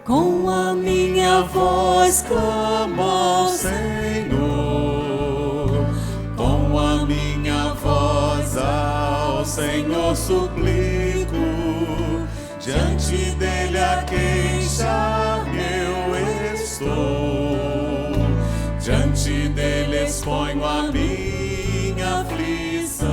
Com a minha voz clamo ao Senhor, com a minha voz ao Senhor suplico, diante dele a queixar-me eu estou, diante dele exponho a minha aflição.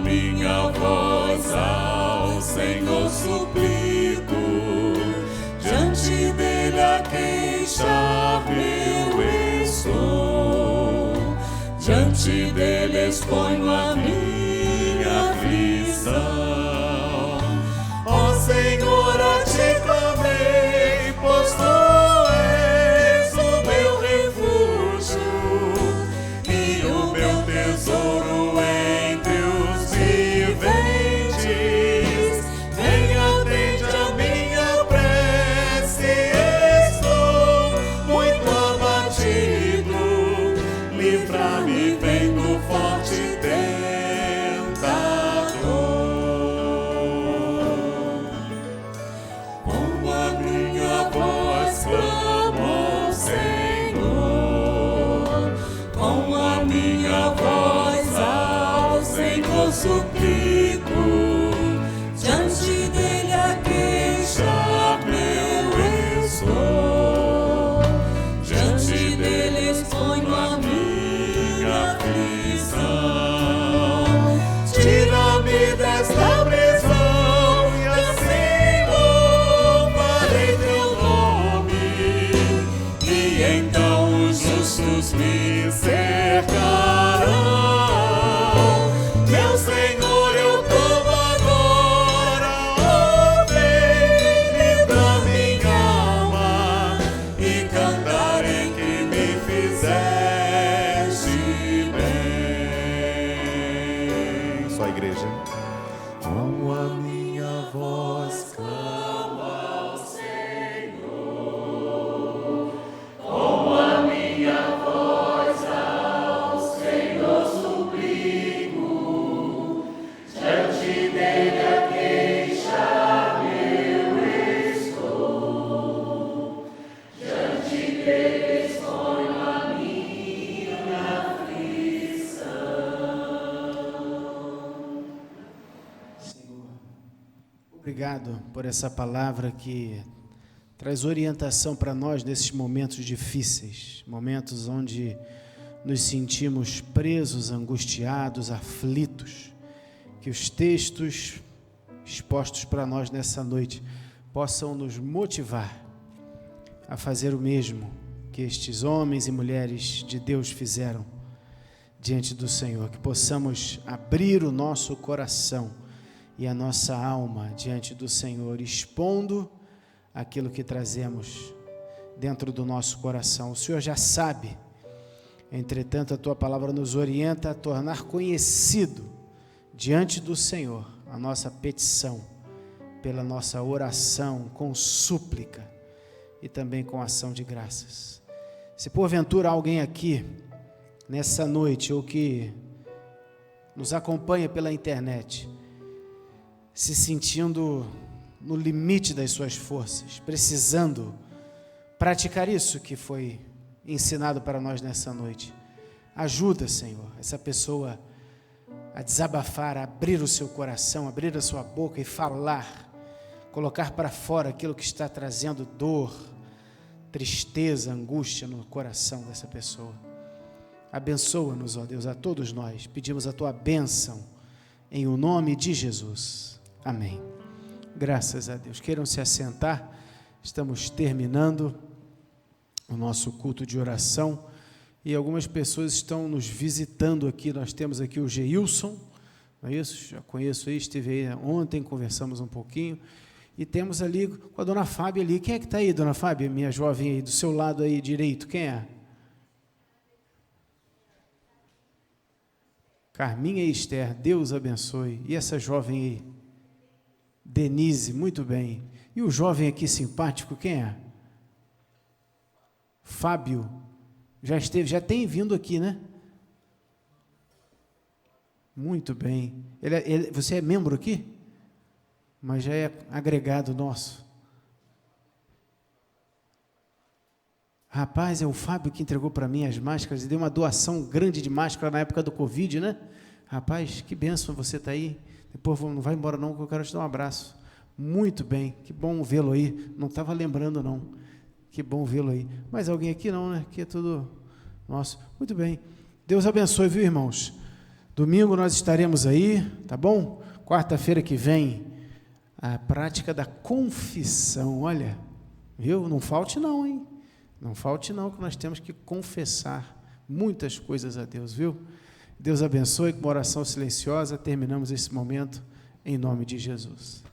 minha voz ao Senhor suplico, diante dele a queixar-me eu estou, diante dele exponho a minha aflição. Ó Senhor, a ti clamei, pois tu és o meu refúgio e o meu tesouro entre os viventes. Venha, atende a minha prece, estou muito abatido, livra-me bem do forte suplico, diante dele a queixar-me eu estou, diante dele exponho a minha aflição. Tira-me desta prisão e assim louvarei teu nome, e então os justos me cercarão. Senhor, eu clamo agora, ó vem, livra minha alma e cantarei que me fizeste bem. Só a igreja. Com a minha voz clamo ao Senhor, com a minha voz ao Senhor suplico, diante dele a queixar-me eu estou, diante dele exponho a minha aflição. Senhor, obrigado por essa palavra que traz orientação para nós nesses momentos difíceis, momentos onde nos sentimos presos, angustiados, aflitos. Que os textos expostos para nós nessa noite possam nos motivar a fazer o mesmo que estes homens e mulheres de Deus fizeram diante do Senhor. Que possamos abrir o nosso coração e a nossa alma diante do Senhor, expondo aquilo que trazemos dentro do nosso coração. O Senhor já sabe, entretanto, a Tua palavra nos orienta a tornar conhecido diante do Senhor a nossa petição, pela nossa oração com súplica e também com ação de graças. Se porventura alguém aqui nessa noite ou que nos acompanha pela internet se sentindo no limite das suas forças, precisando praticar isso que foi ensinado para nós nessa noite, ajuda, Senhor, essa pessoa a desabafar, a abrir o seu coração, abrir a sua boca e falar, colocar para fora aquilo que está trazendo dor, tristeza, angústia no coração dessa pessoa. Abençoa-nos, ó Deus, a todos nós. Pedimos a Tua bênção em o nome de Jesus. Amém. Graças a Deus. Queiram se assentar. Estamos terminando o nosso culto de oração. E algumas pessoas estão nos visitando aqui. Nós temos aqui o Geilson, não é isso? Já conheço aí, estive aí ontem, conversamos um pouquinho. E temos ali com a dona Fábia ali. Quem é que está aí, dona Fábia, minha jovem aí, do seu lado aí direito? Quem é? Carminha e Esther, Deus abençoe. E essa jovem aí? Denise, muito bem. E o jovem aqui simpático, quem é? Fábio. Já tem vindo aqui, né? Muito bem. Você é membro aqui? Mas já é agregado nosso. Rapaz, é o Fábio que entregou para mim as máscaras e deu uma doação grande de máscara na época do Covid, né? Rapaz, que bênção você está aí. Depois não vai embora não, que eu quero te dar um abraço. Muito bem, que bom vê-lo aí. Não estava lembrando não. Que bom vê-lo aí. Mas alguém aqui não, né? Aqui é tudo nosso. Muito bem. Deus abençoe, viu, irmãos? Domingo nós estaremos aí, tá bom? Quarta-feira que vem, a prática da confissão. Olha, viu? Não falte não, hein? Não falte não, que nós temos que confessar muitas coisas a Deus, viu? Deus abençoe. Com uma oração silenciosa, terminamos esse momento em nome de Jesus.